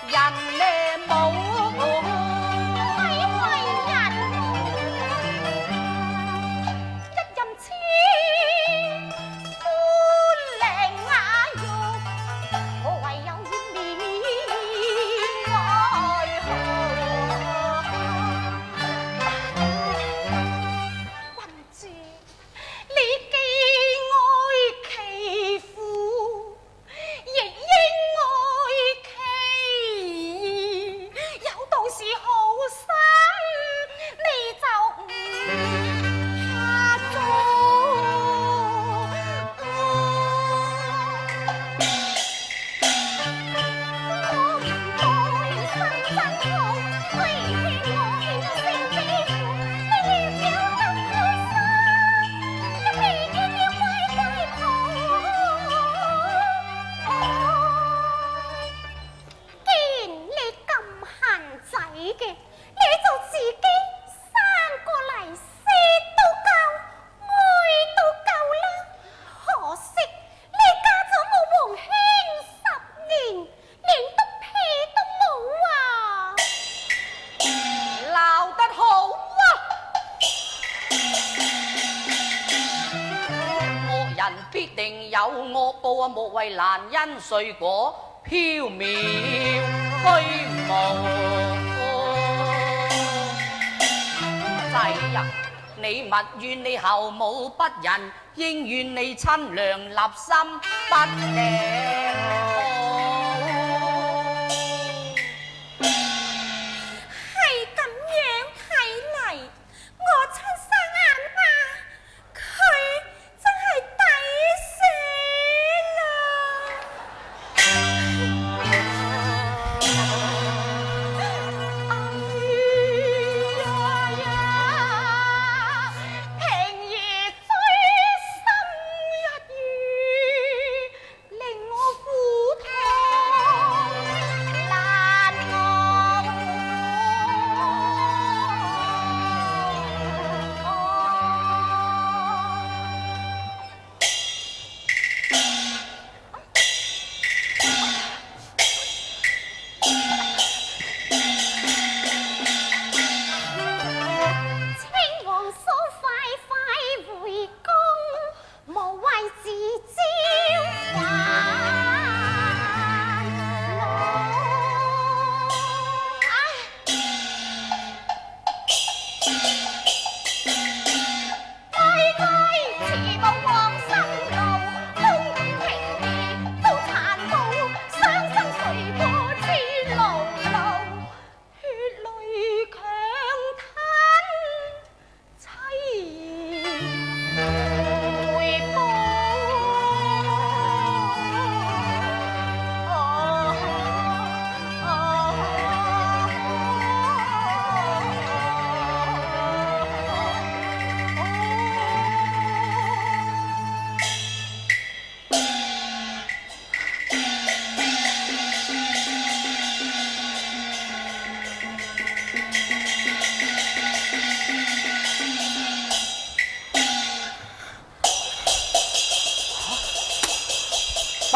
人呢母？必定有惡報啊！莫為難因碎果飄渺虛無。仔呀，你勿怨你後母不仁，應怨你親娘立心不定。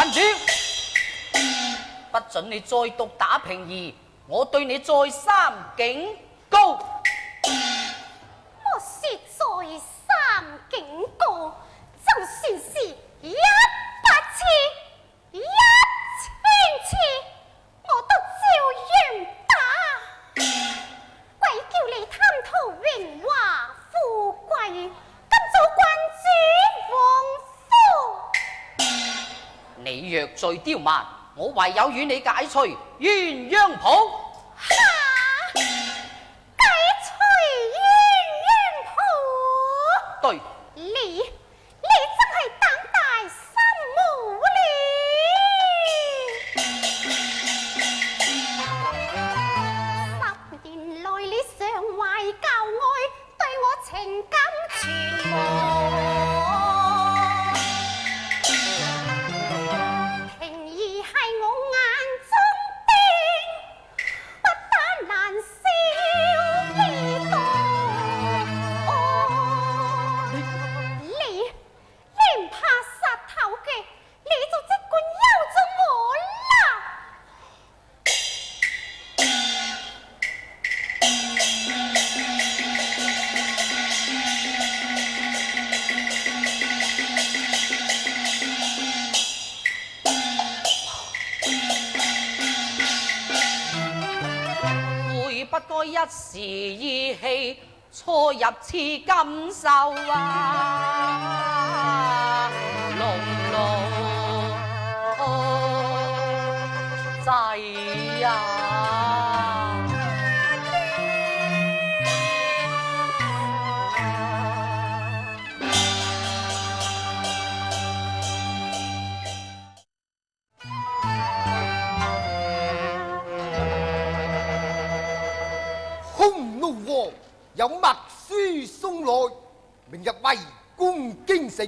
郡主，不准你再讀打平兒，我對你再三警告。我說再三警告，就算是100次、1000次，我都照樣打。鬼叫你貪圖榮華富貴，今早郡主王夫。你若再刁蠻，我唯有與你解除鴛鴦譜。哈！解除鴛鴦譜？對，你真係膽大心無不該一時意氣錯入此感受啊！濃濃仔啊！匈奴王有密書送來，明日圍攻京城，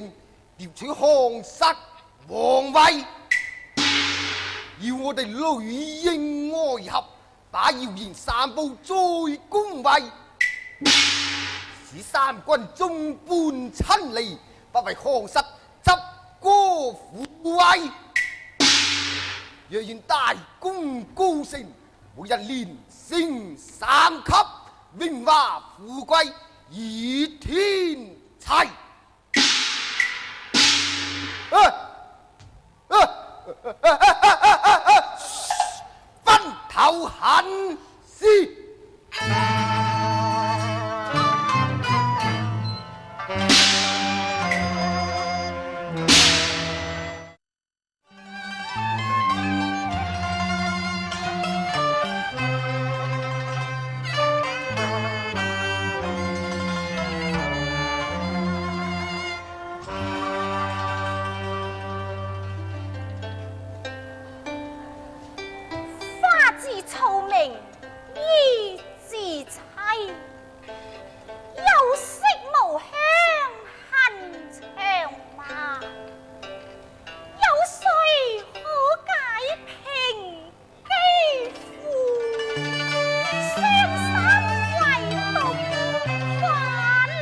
調取漢室皇位，要我哋裡應外合，把謠言散布在宮闱，使三軍眾叛親離，不為漢室執歌撫慰。若願大功告成，每日連升三級，榮華富貴以天齊。分頭行事。聪明意志齊，有色無香恨長馬，有誰可解平肌膚？傷心唯獨花流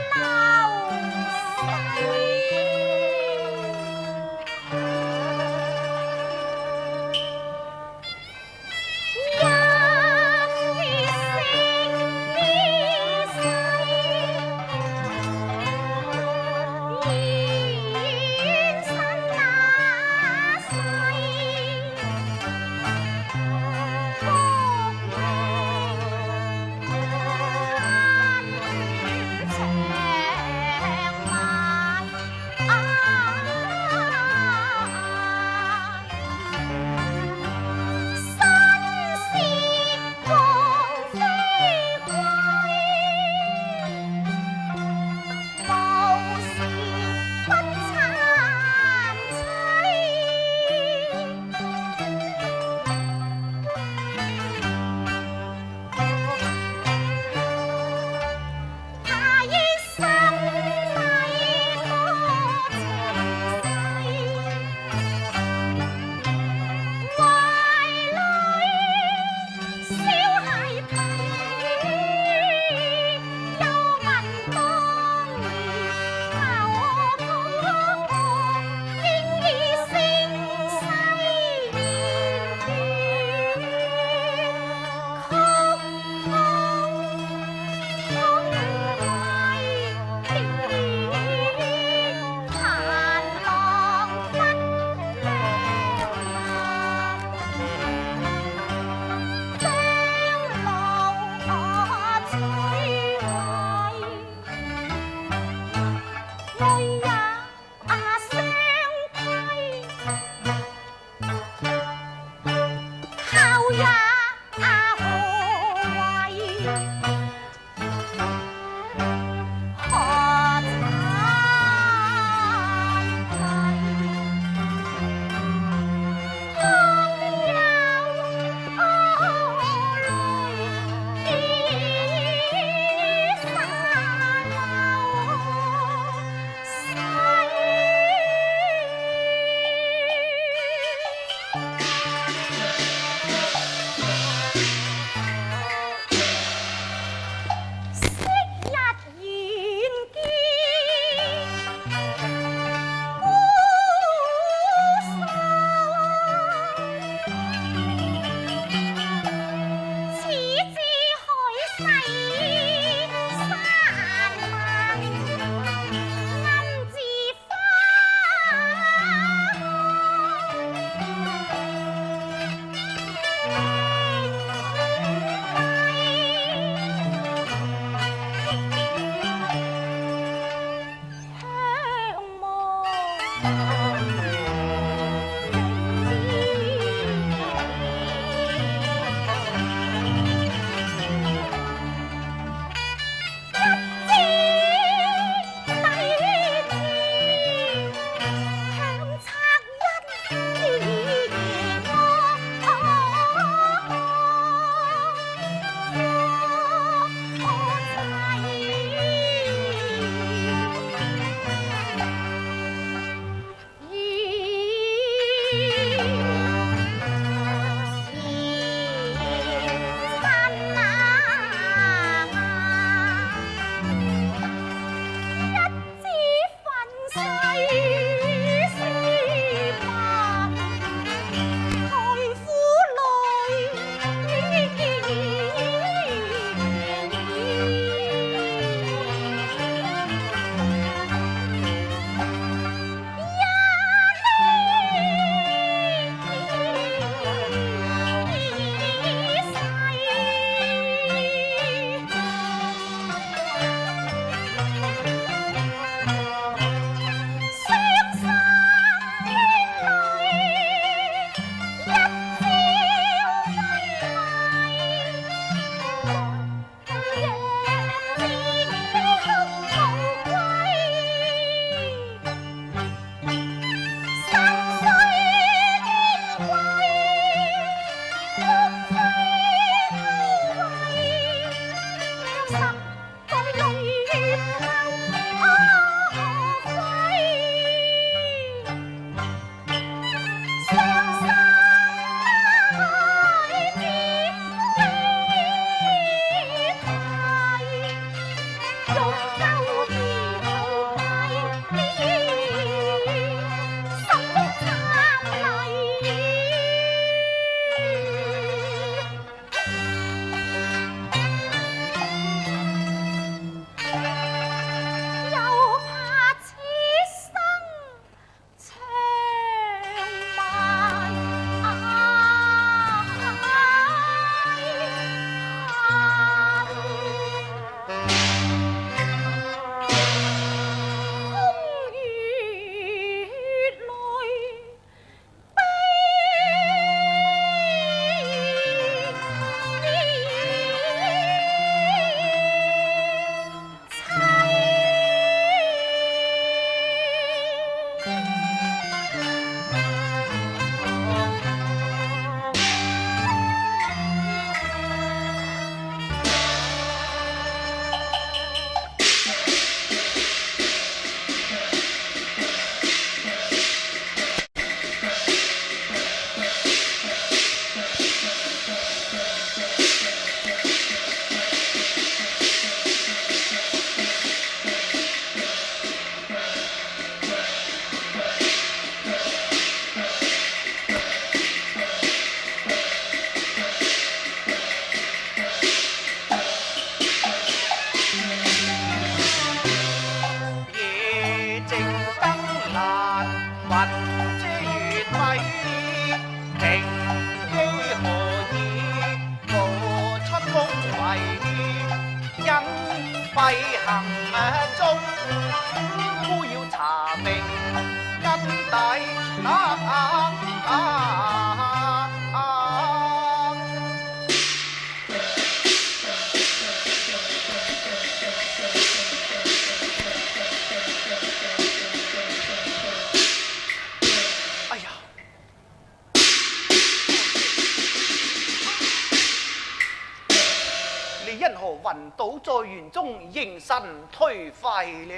因何暈倒在園中，形神頹廢呢？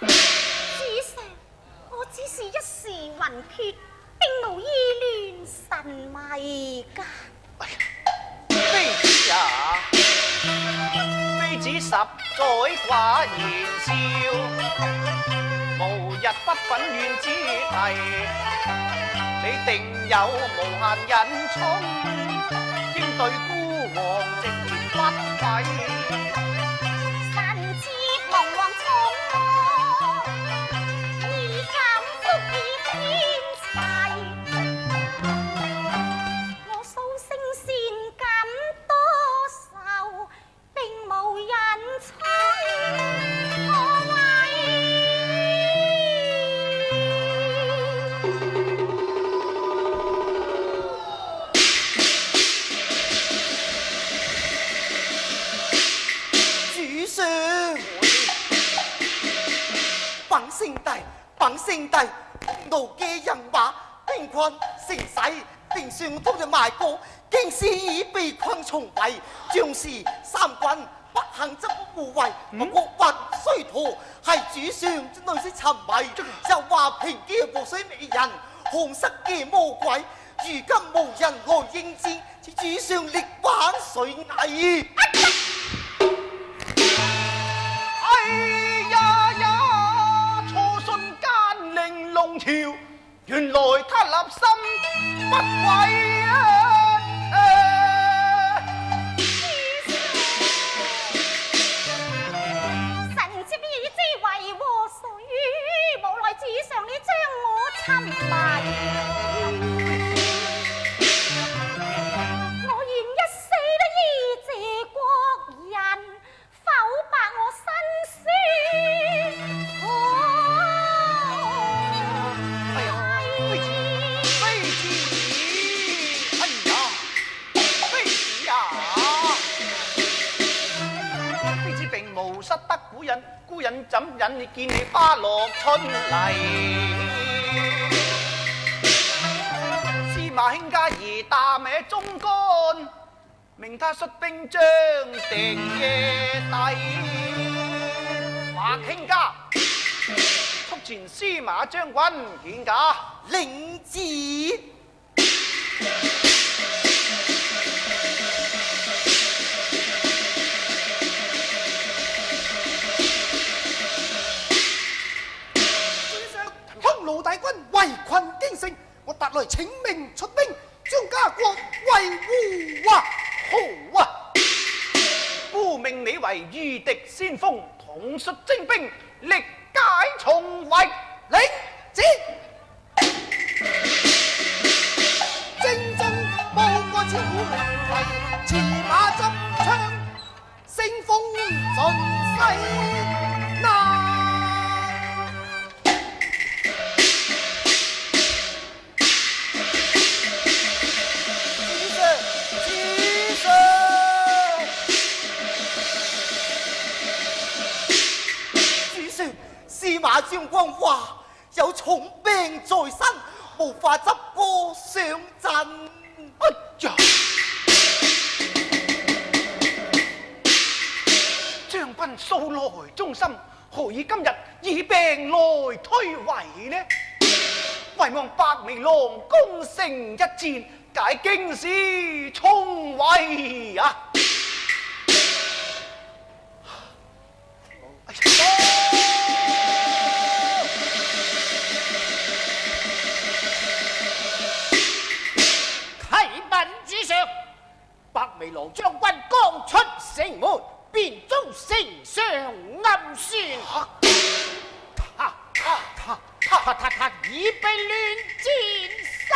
子上，我只是一時暈厥，並無意亂神迷噶。妃子啊，妃子實在寡言笑，無日不憤怨之題，你定有無限隱衷，應對孤王直言不諱。神之茫茫蒼茫，而感福以天齊。我蘇聲善感多愁，並無人寵何謂？主上，本聖帝，奴嘅人馬兵困城勢，定上都就賣過，京師已被困重圍，將士三軍不幸執護衛，國運衰陀，係主上內識沉迷，又話平嘅禍水美人，紅色嘅魔鬼，如今無人來應戰，此主上力挽誰危？哎呀呀！錯信奸令弄潮，原來他立心不軌啊！神之必以之為禍水，無奈子上你將我沉迷。我願一死都依謝國人，否白我身先。哎呀，妃子，哎呀，妃子啊！妃子並無失得古人，孤人怎忍見你花落春嚟？司馬卿家兒大名忠肝，命他率兵將敵夜抵。華卿家速傳司馬將軍見駕。領旨。匈奴大軍圍困京城，我特來請命出兵，將家國維護啊！好啊！夫命你為御敵先鋒，統率精兵，力解重圍。領旨。精忠報國千古名題，騎馬執槍，聲風盡世難。司馬將軍話有重病在身，無法執戈上陣。哎呀！將軍素來忠心，何以今日以病來推圍呢？唯望白眉郎攻城一戰，解京師重圍啊！白眉郎將軍剛出城門，便遭丞相暗算，他已被亂箭身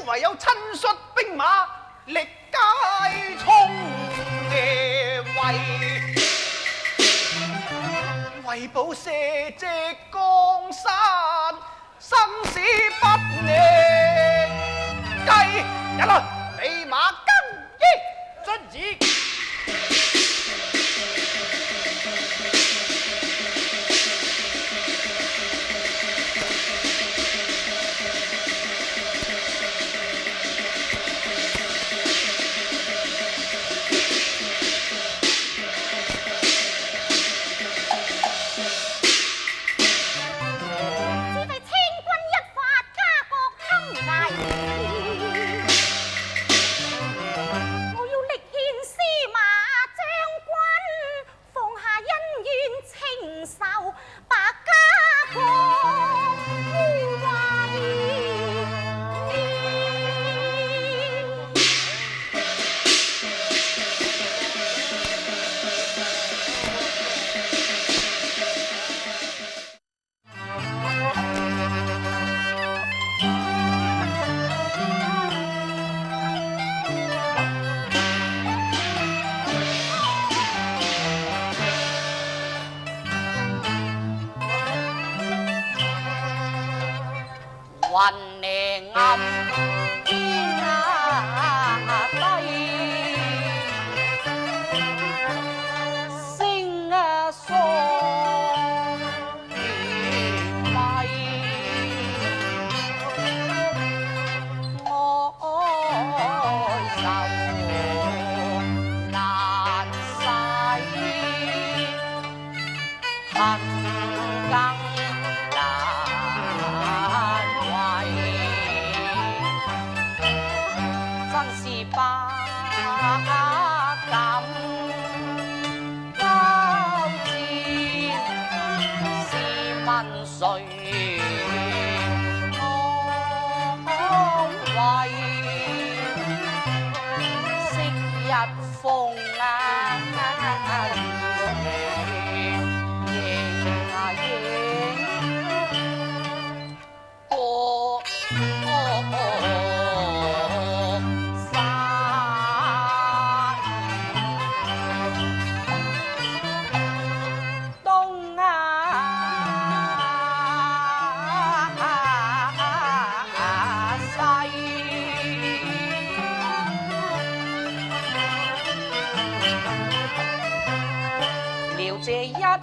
唯有親率兵馬为保社稷江山，生死不逆。计一来，备马更衣，遵旨。云呢暗天低，星霜月辉，哀愁难洗，恨更不敢交戰，試問誰安慰？昔日風這一呢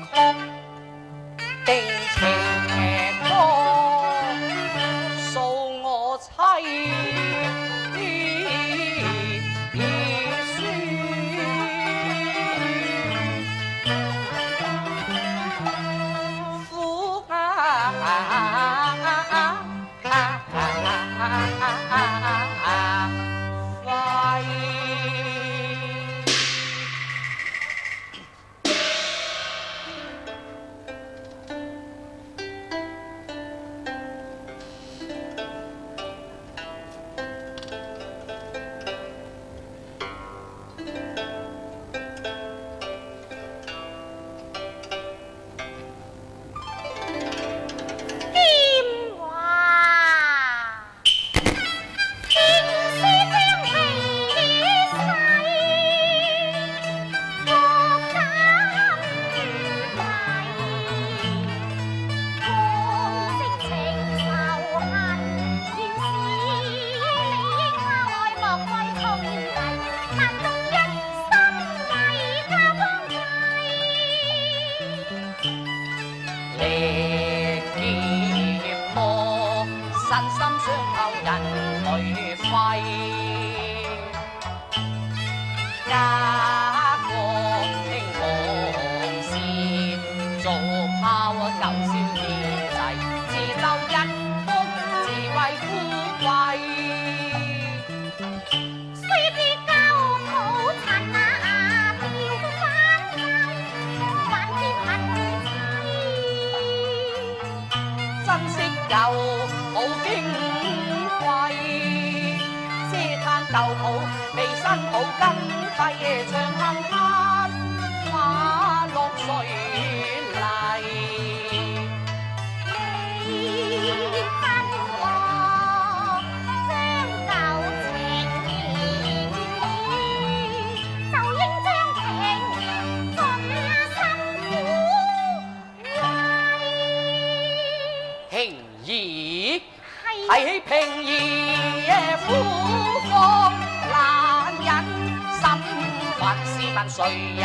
曲定情歌，訴我妻書，苦舊抱未新抱跟廢長行攀花落水泥。你跟我將舊情義，就應將情盡心苦況難忍，心煩試問誰人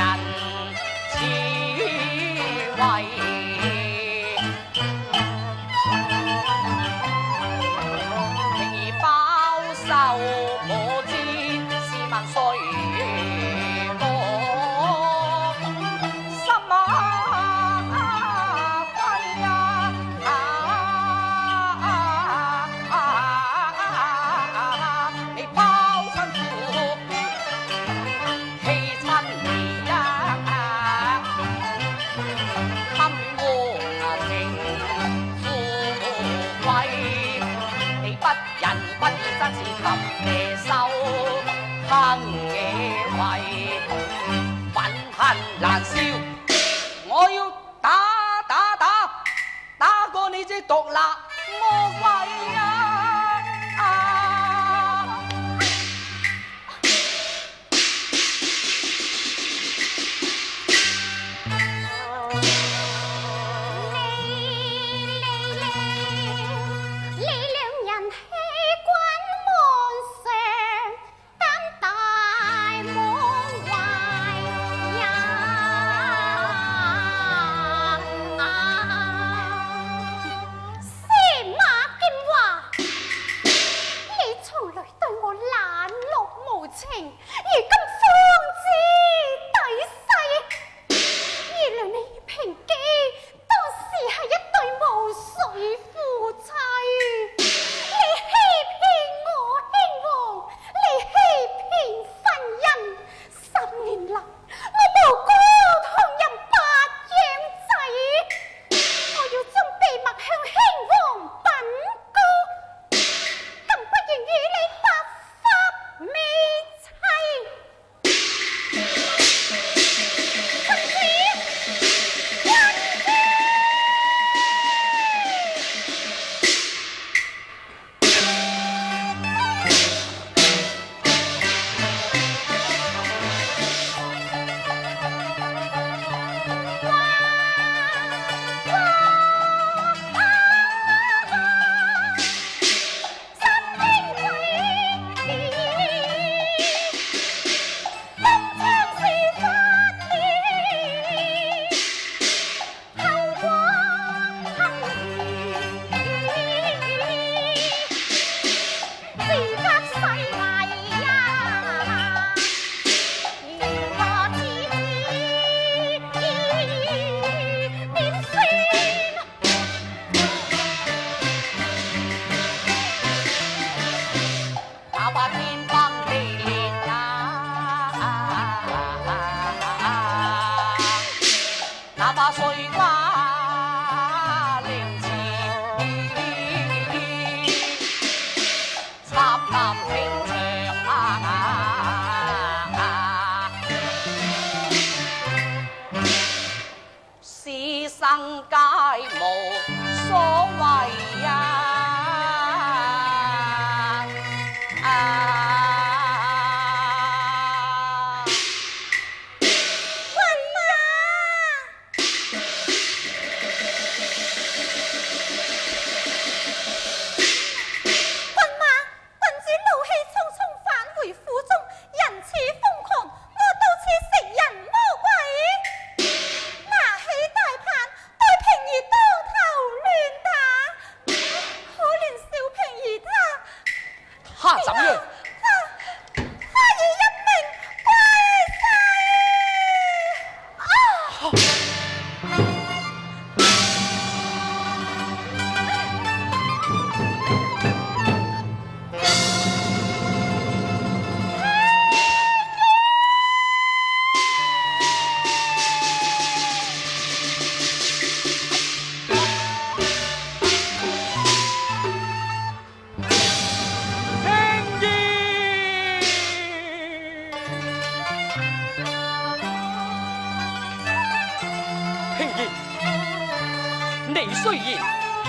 似為？情義包受我知，試問誰個心夜收烹野為憤恨難消，我要打過你隻毒辣魔鬼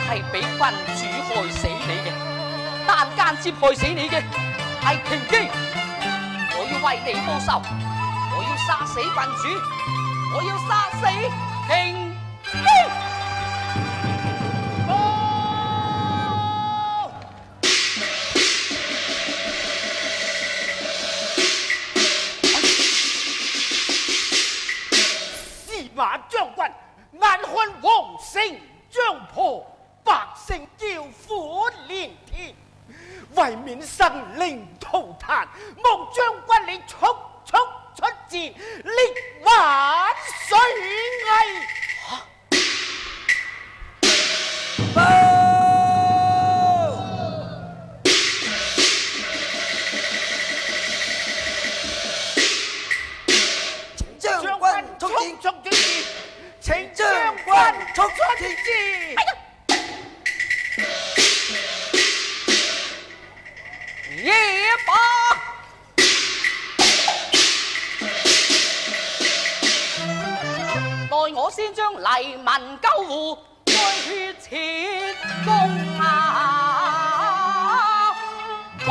係俾君主害死你嘅，但間接害死你嘅係平基。我要為你報仇，我要殺死君主，我要殺死平基。涂炭，望将军你速速出战，力挽水危。将軍出戰，速戰，請將軍速戰。夜吧，待我先將黎民救護，再決前功為。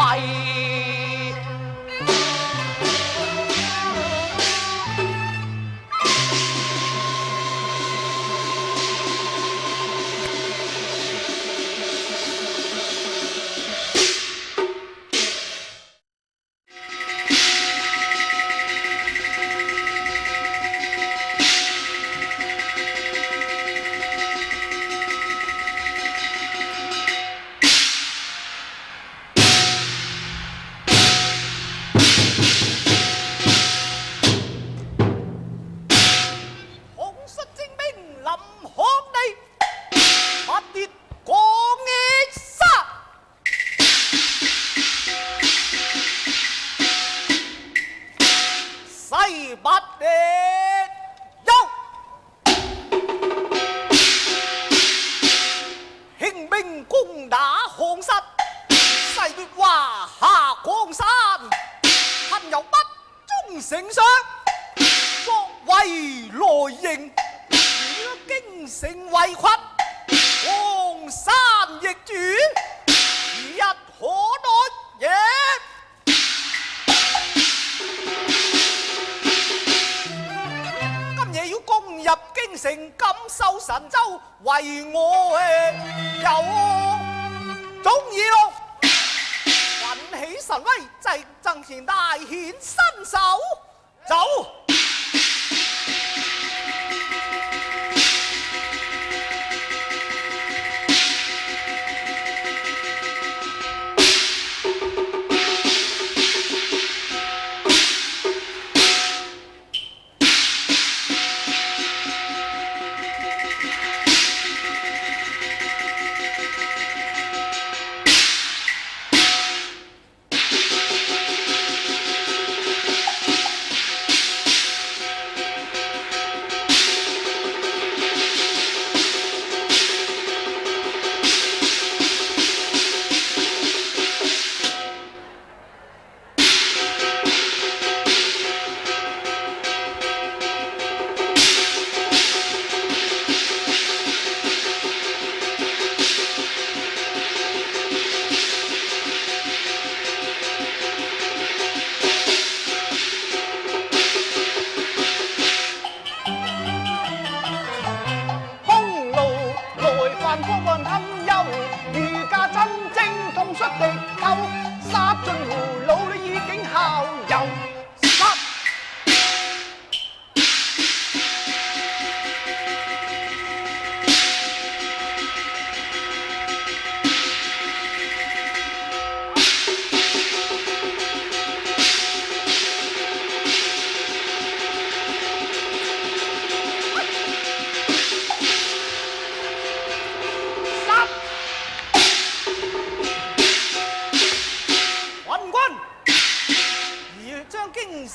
丞相作為來迎，如京城圍困，江山易主，如日可待也。今夜要攻入京城，感受神州，為我有忠義咯。奮起神威，祭贈前大顯身手，走！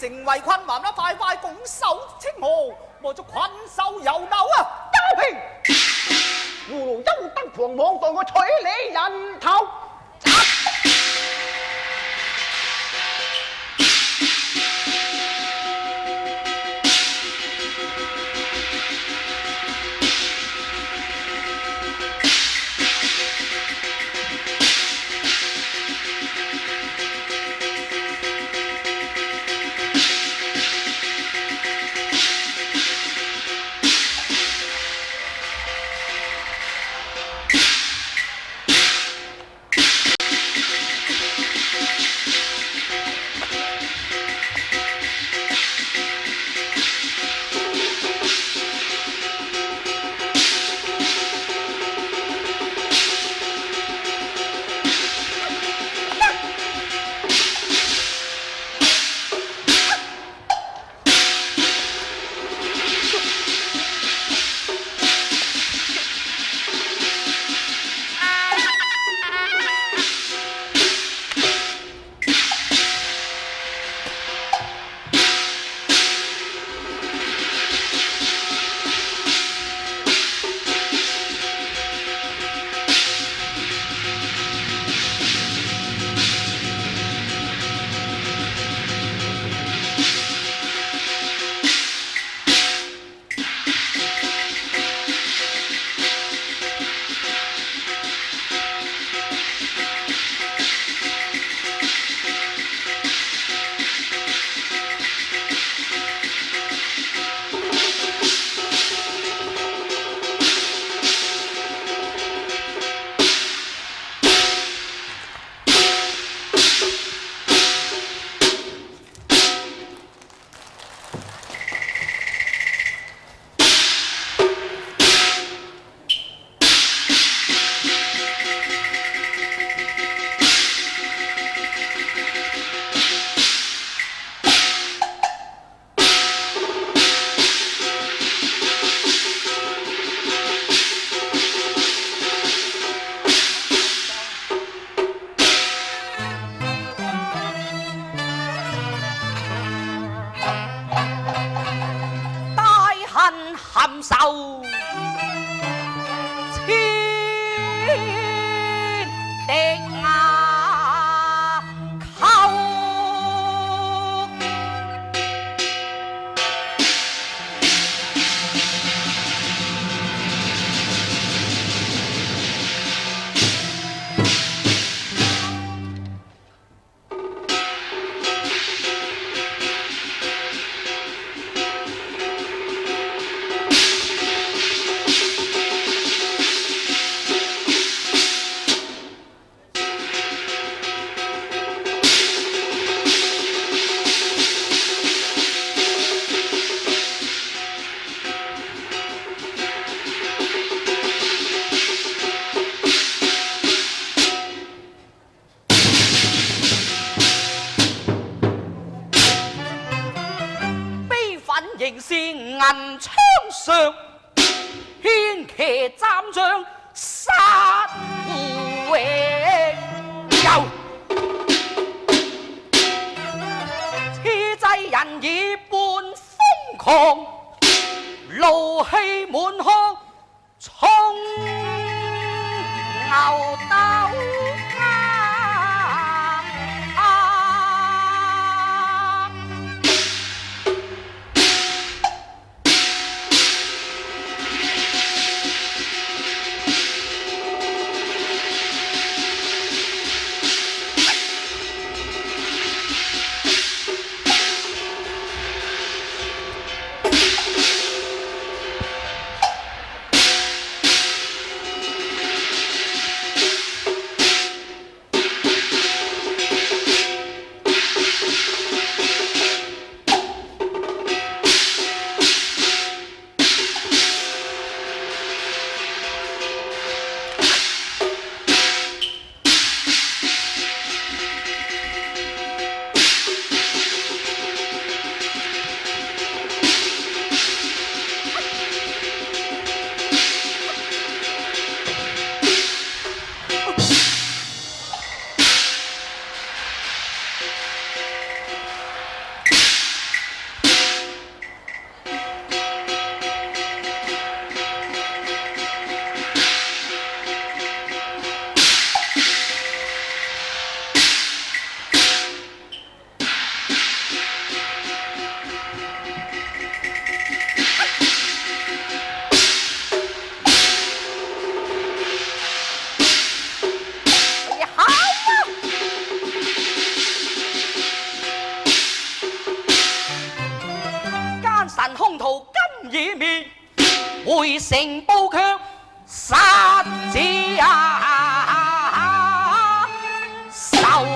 城圍困還啦，快快拱手清河，莫作困獸遊流啊！家平，葫蘆休得狂妄，待我取你人頭。含受千滴牙扣。仍是银槍上，牽騎斬將殺胡榮遊。此際人已半瘋狂，怒氣滿腔，衝牛鬥。神兇徒今已滅，回城報卻殺子仇。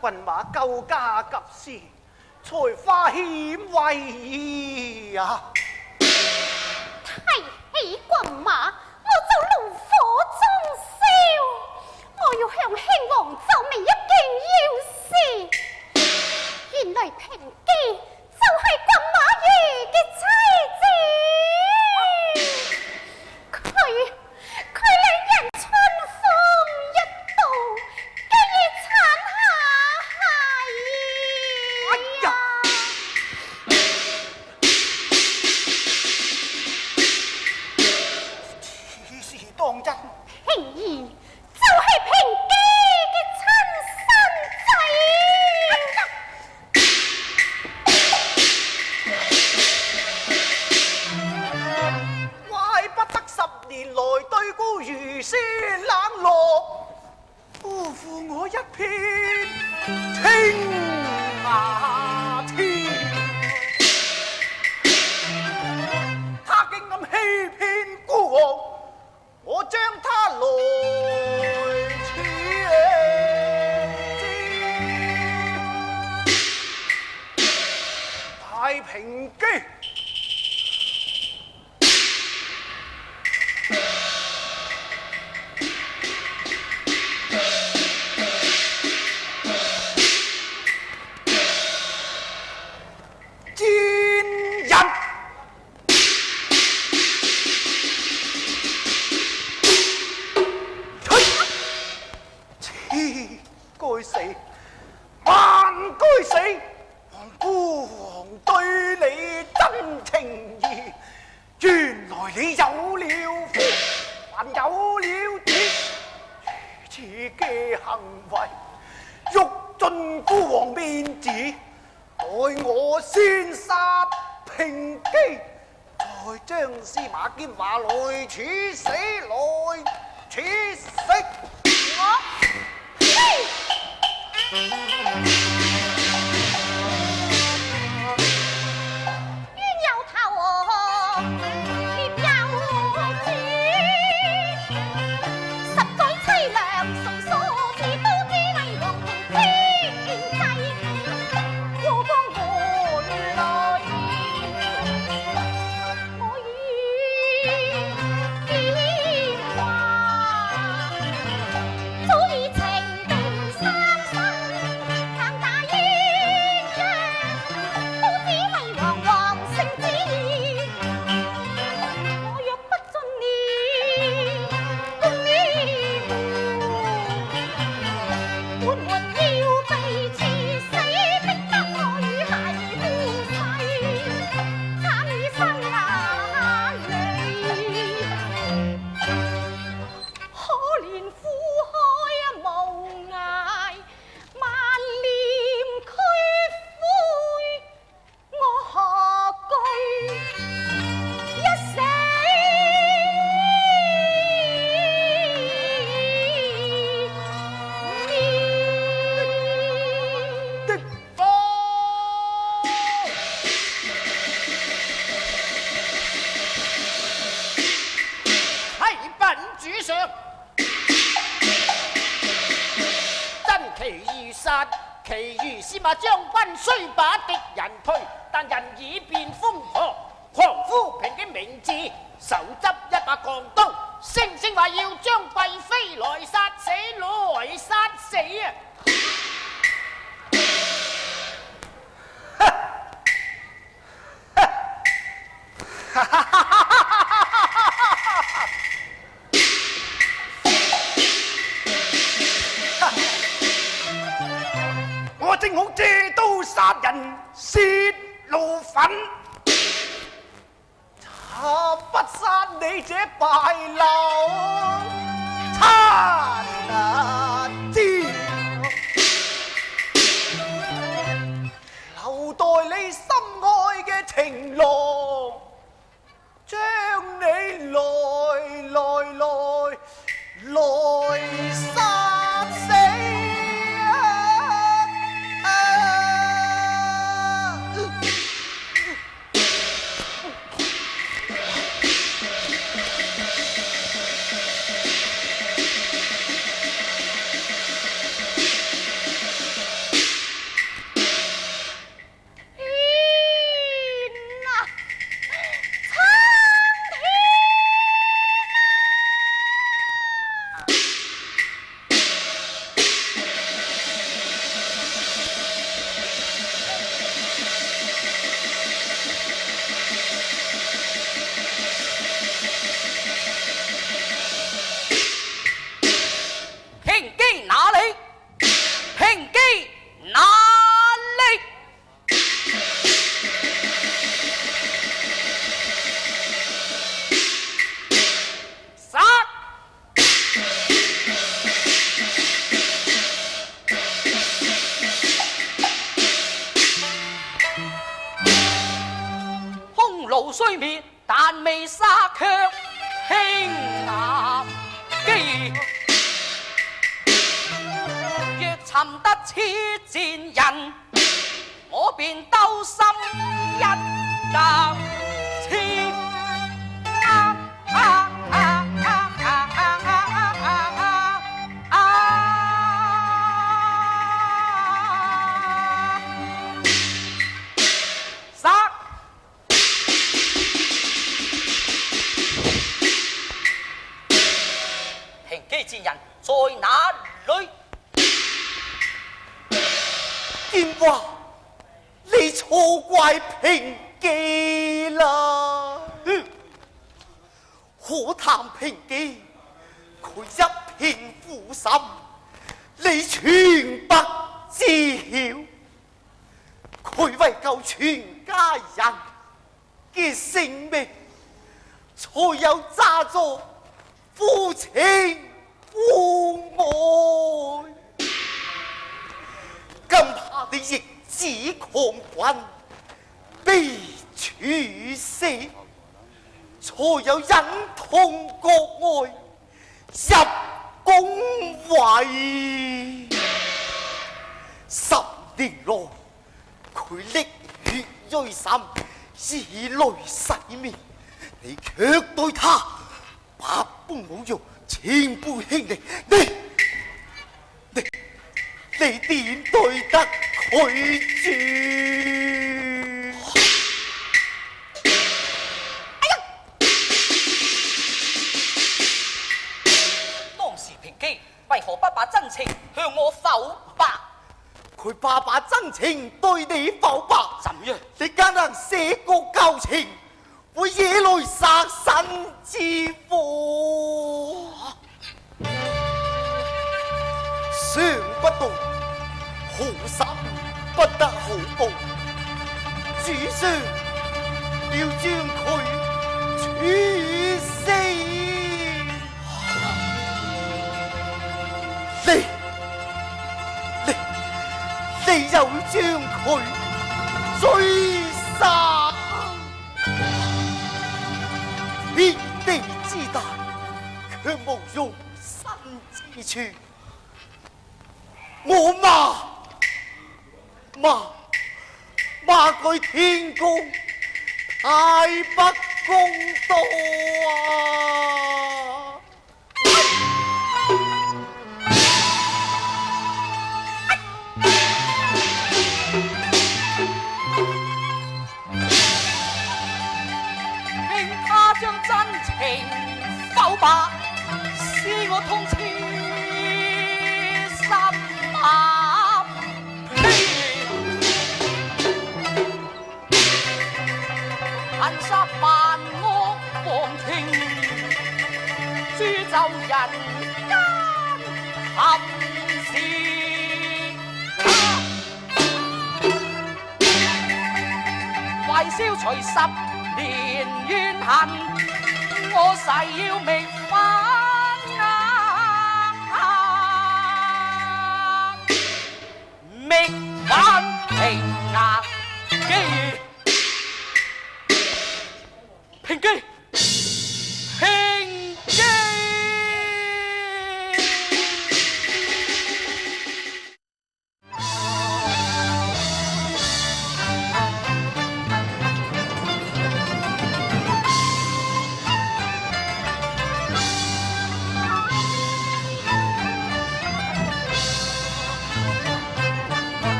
軍馬救駕及時，才化險為夷啊！提起軍馬，我就怒火中燒。我要向興王奏明一件要事。原來平姬就係軍馬兒嘅妻子。佢令人春風一度，竟然產下孩兒啊！此事當真？平兒就係平姬嘅親生仔。怪不得10年來對孤如斯冷落，辜負我一片青霞天。他竟敢欺騙孤王，我將他來處置。太平姬。該死，萬該死！孤王對你真情義，原來你有了夫，還有了子，如此嘅行為，欲盡孤王面子，待我先殺平姬，再將司馬兼話來處死，來處死！冤有頭，孽有主，實在凄涼，誰所知都知為王平天際，禍光換來，我已變化，早已情定三生，強大鴛鴦，都只為王成旨意。我若不盡你共你活，活活要被處死，逼得我與孩兒夫妻慘與生眼淚。可憐苦海無涯，萬念俱灰，我何懼一死的火。啟稟主上，真其如實，其餘司馬將軍雖把敵人推，但人已變瘋狂。狂夫平嘅名字，手執一把鋼刀，聲聲話要將貴妃來殺死，來殺死啊！我正好借刀殺人，泄露憤。查不殺你這敗流殘子，留待你心愛嘅情郎，將你來殺死。平基哪里？平基哪里？杀！匈奴虽灭，但未杀却轻牙機。若尋得此賤人，我便兜心一夾刺。殺！平基賤人在哪裏？電話，你錯怪平基啦！可談平基，佢一片苦心，你全不知曉。佢為救全家人嘅性命，才有詐作夫情互愛。今怕你逆子狂君被處死，才有忍痛國外入宮闈。10年來，佢溺血錐心，以淚洗面，你卻對他百般侮辱，千般輕敵，你點對得佢住？當時平基為何不把真情向我剖白？佢把真情對你剖白，怎樣？你更能寫個舊情，會惹來殺身之禍。想不到好心不得好報，主上要將佢處死。你又將佢追殺，天地之大，卻無容身之處。我罵佢天公太不公道啊！將真情剖白，使我痛徹心坎。恨殺萬惡狂庭，誅就人間憾事。為消除10年怨恨，我誓要覓返覓返平牙機。平基，平基。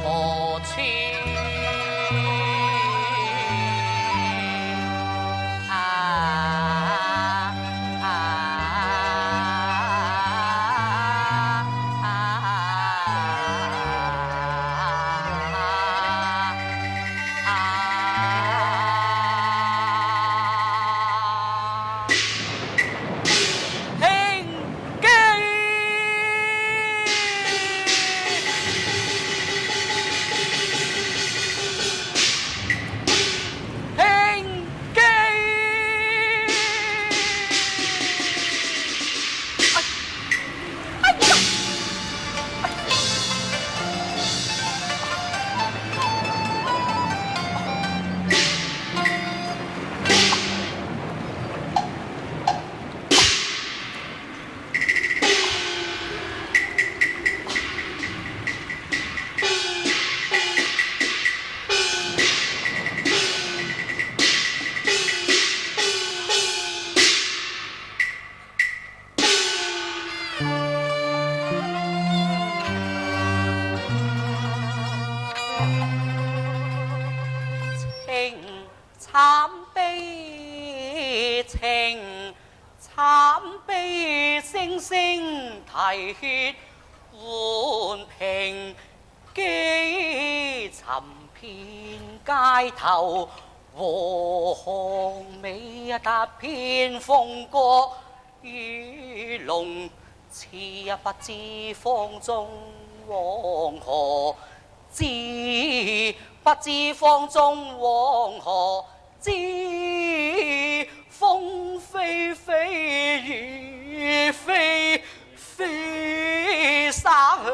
何處？慘悲情，慘悲聲聲啼血喚平幾尋遍街頭和巷尾踏遍鳳閣雨龍，似不知方中往何，知不知方中往何，知風飛飛雨飛飛，沙向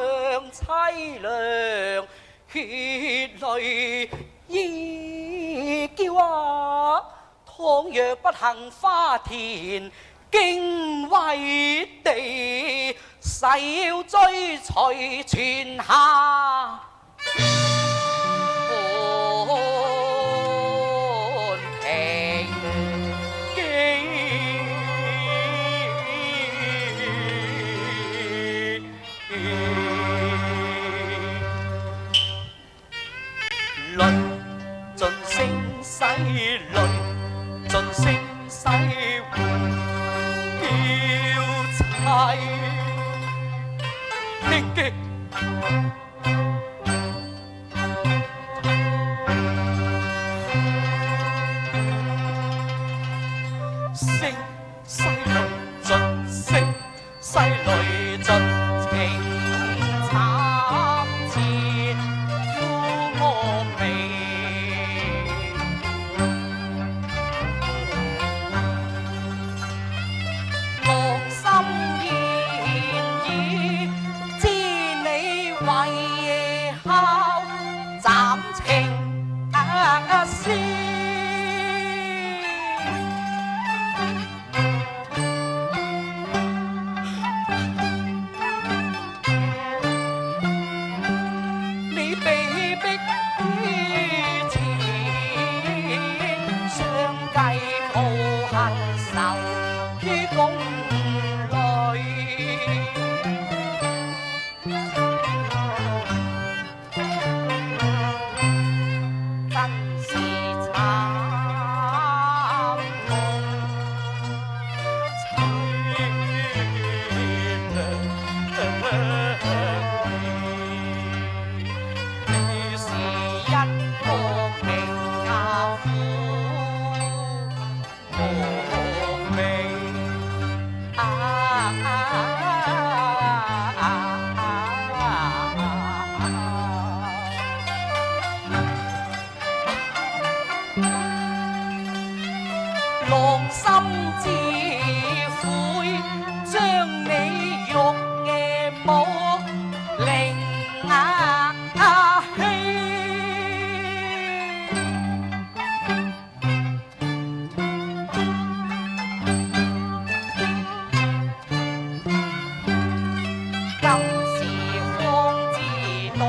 凄涼，血淚依嬌啊！倘若不幸花田經緯地，誓要追隨泉下論盡聲洗淚，盡聲洗換，叫妻聽經。聲洗淚盡聲洗淚盡情慘切呼我味，落心言已知你為夜敲斬情絲。lòng心自悔，將你玉夜舞令氣。今時方知道，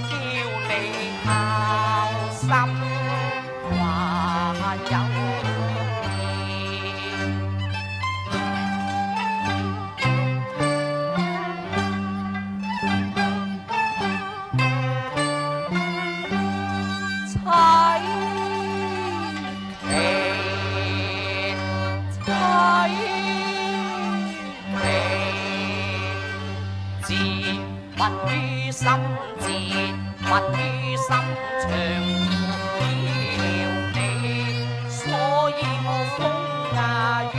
叫你孝心還有。混於心字，混於心腸，要你，所以我風啊雨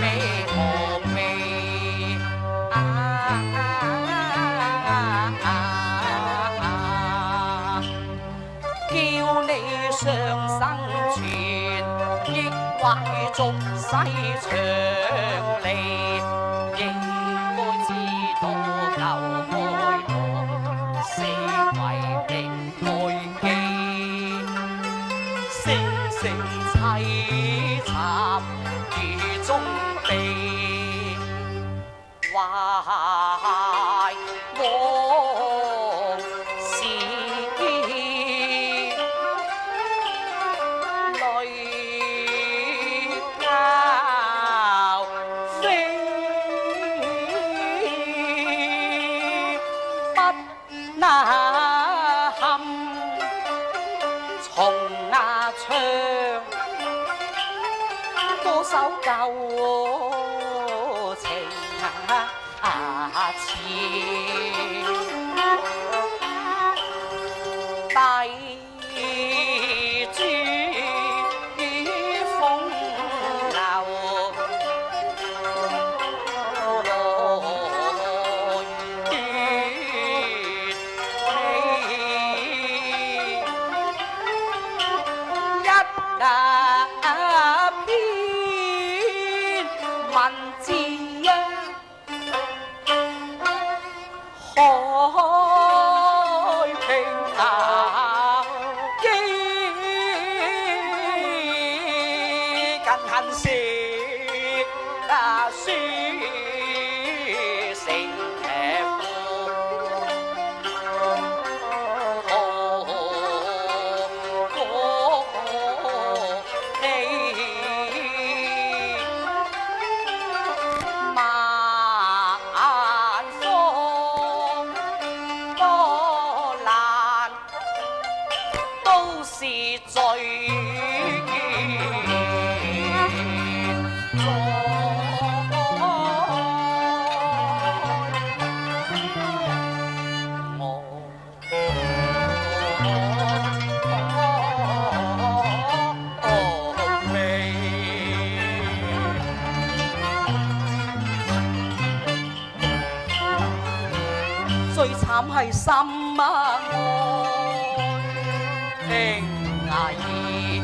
未可未叫你上生存，抑或俗世長離，應該知道舊愛樂死為名愛記，聲聲凄慘如終地。懷往事，淚交飛，不那堪從那窗，多首舊情詞，低珠於風流，來奪你一篇文字呀！開平那機，近恨是書成劇最慘係心愛情意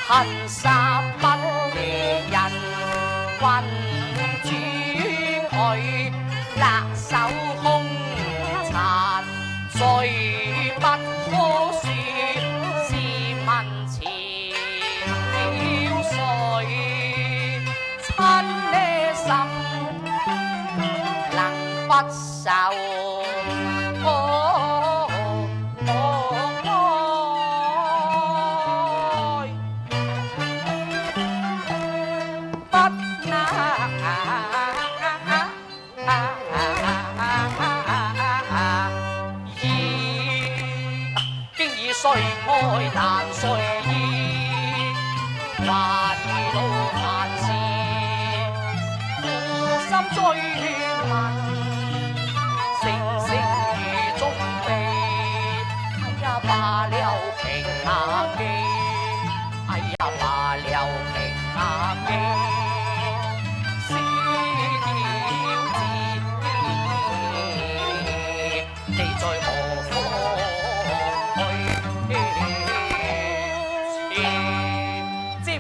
恨殺不離人，君主佢勒手空殘，罪不可恕，試問前了誰親呢心能不受？雖愛難隨意，還遇到煩事，負心追問，聲聲如中悲。哎呀罷了平下記，哎呀罷了平下記，思念自己，你在何方？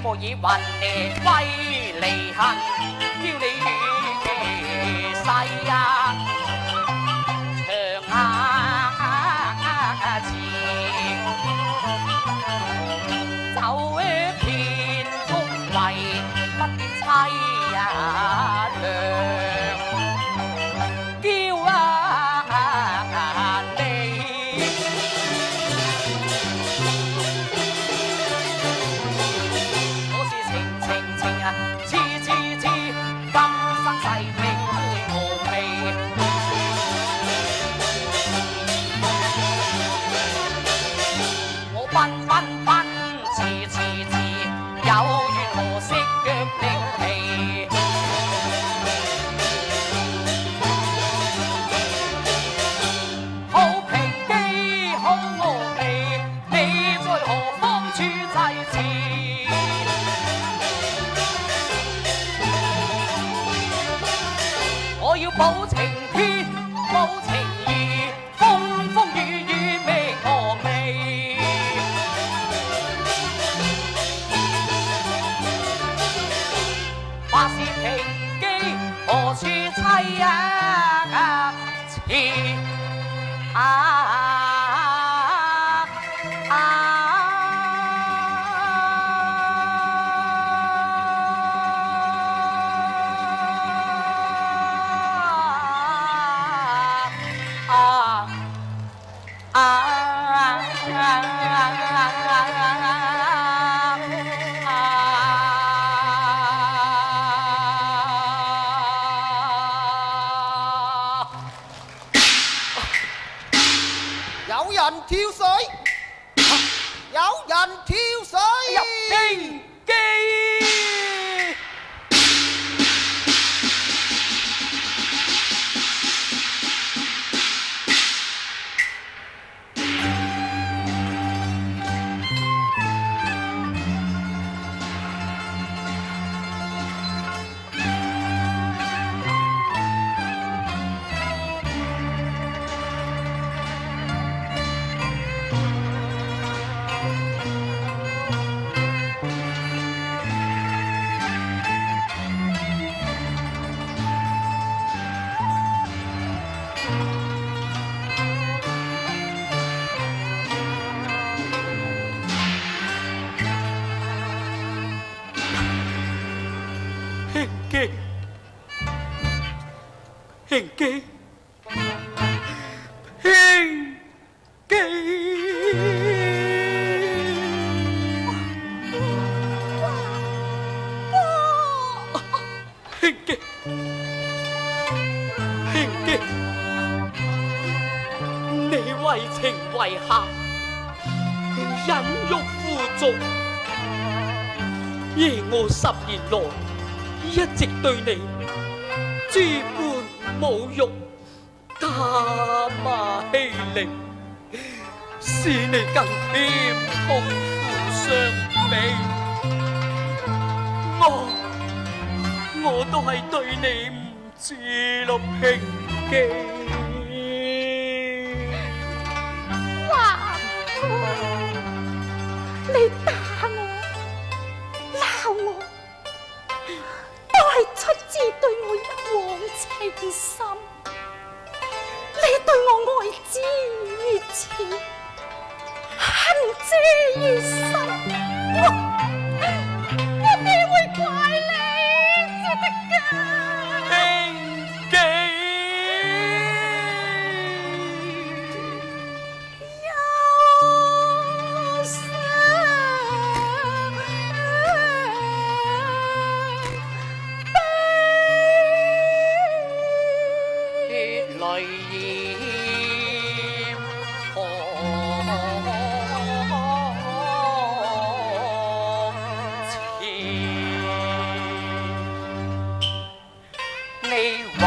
莫以雲呢歸離恨，叫你與其世啊長前，走遍風圍不見妻啊娘。我要保晴天，保晴雨，風風雨雨未我未。話是平機何處棲啊？似有人跳水，有人跳水。平機。平機，平機，平機，平機，你為情為客，忍辱負重，而我10年來一直對你諸般侮辱、打罵欺凌，使你更添痛苦傷悲。我都係對你唔住咯，平機。華哥，你打我、鬧我，都係出自對我一往情深。你對我愛之越切，恨之越深。我點會怪你至得㗎？平機，憂傷血淚染你為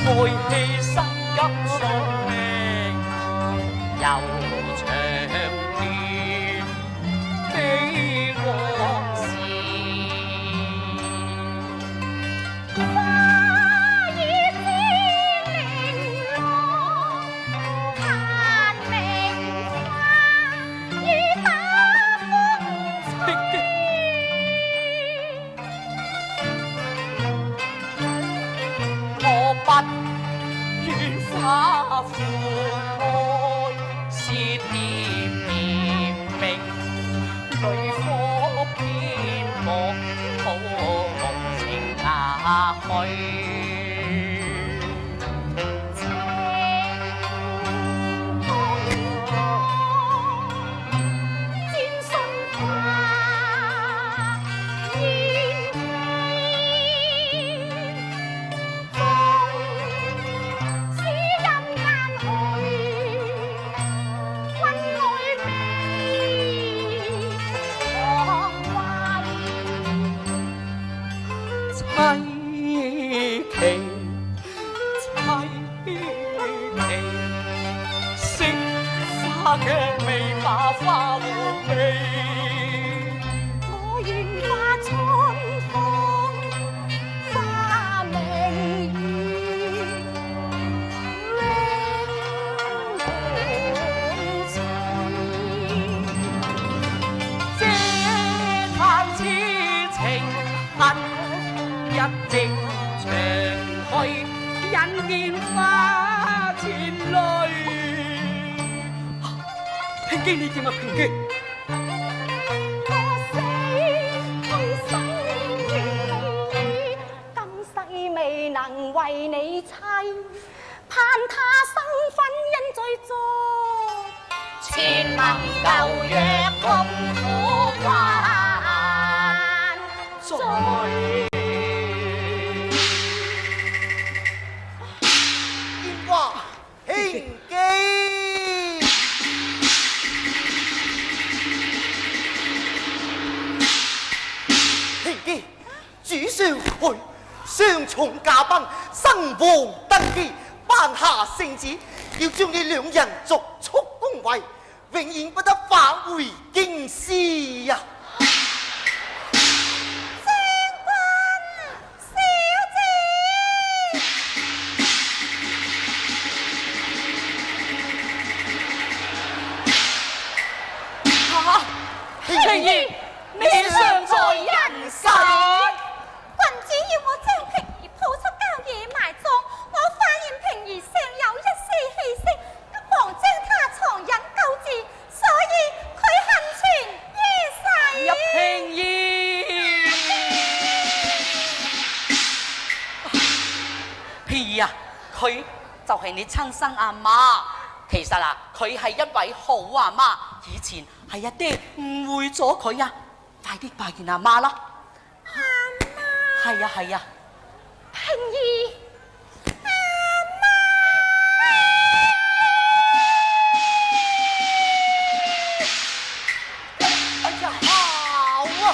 愛犧牲甘心命，又長斷悲往事。花已知零落，嘆明花已打風吹。我不願花負愛，是看見花濺淚。平記你點啊？平記。未能為你妻，盼他生婚姻再續，前能舊約共苦還在。煙花興記，興記，主上去。雙重駕崩，生王登基，頒下聖旨，要將你兩人逐速宮位，永遠不得返回京師呀！將軍小姐，平兒，你尚在人世。君子要我將平兒抱出郊野埋葬，我發現平兒尚有一絲氣息，急忙將她藏隱救治，所以佢幸存於世。入平兒，平兒啊，佢就係你親生阿媽。其實啊，佢係一位好阿媽，以前係阿爹誤會咗佢啊，快啲拜見阿媽啦！係啊係啊，平兒，哎呀，好啊！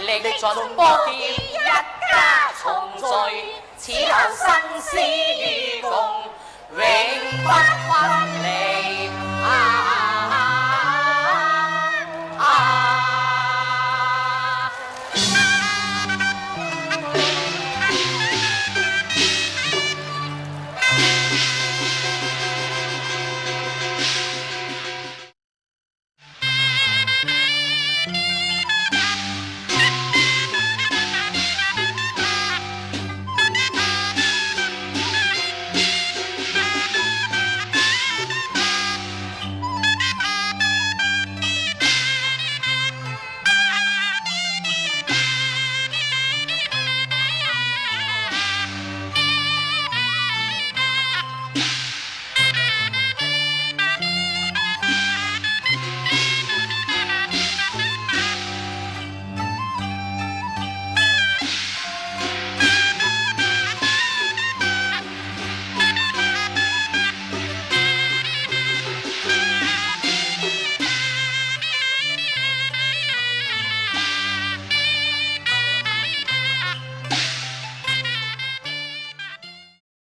歷盡波劫，一家重聚，此後生死與共，永不分離。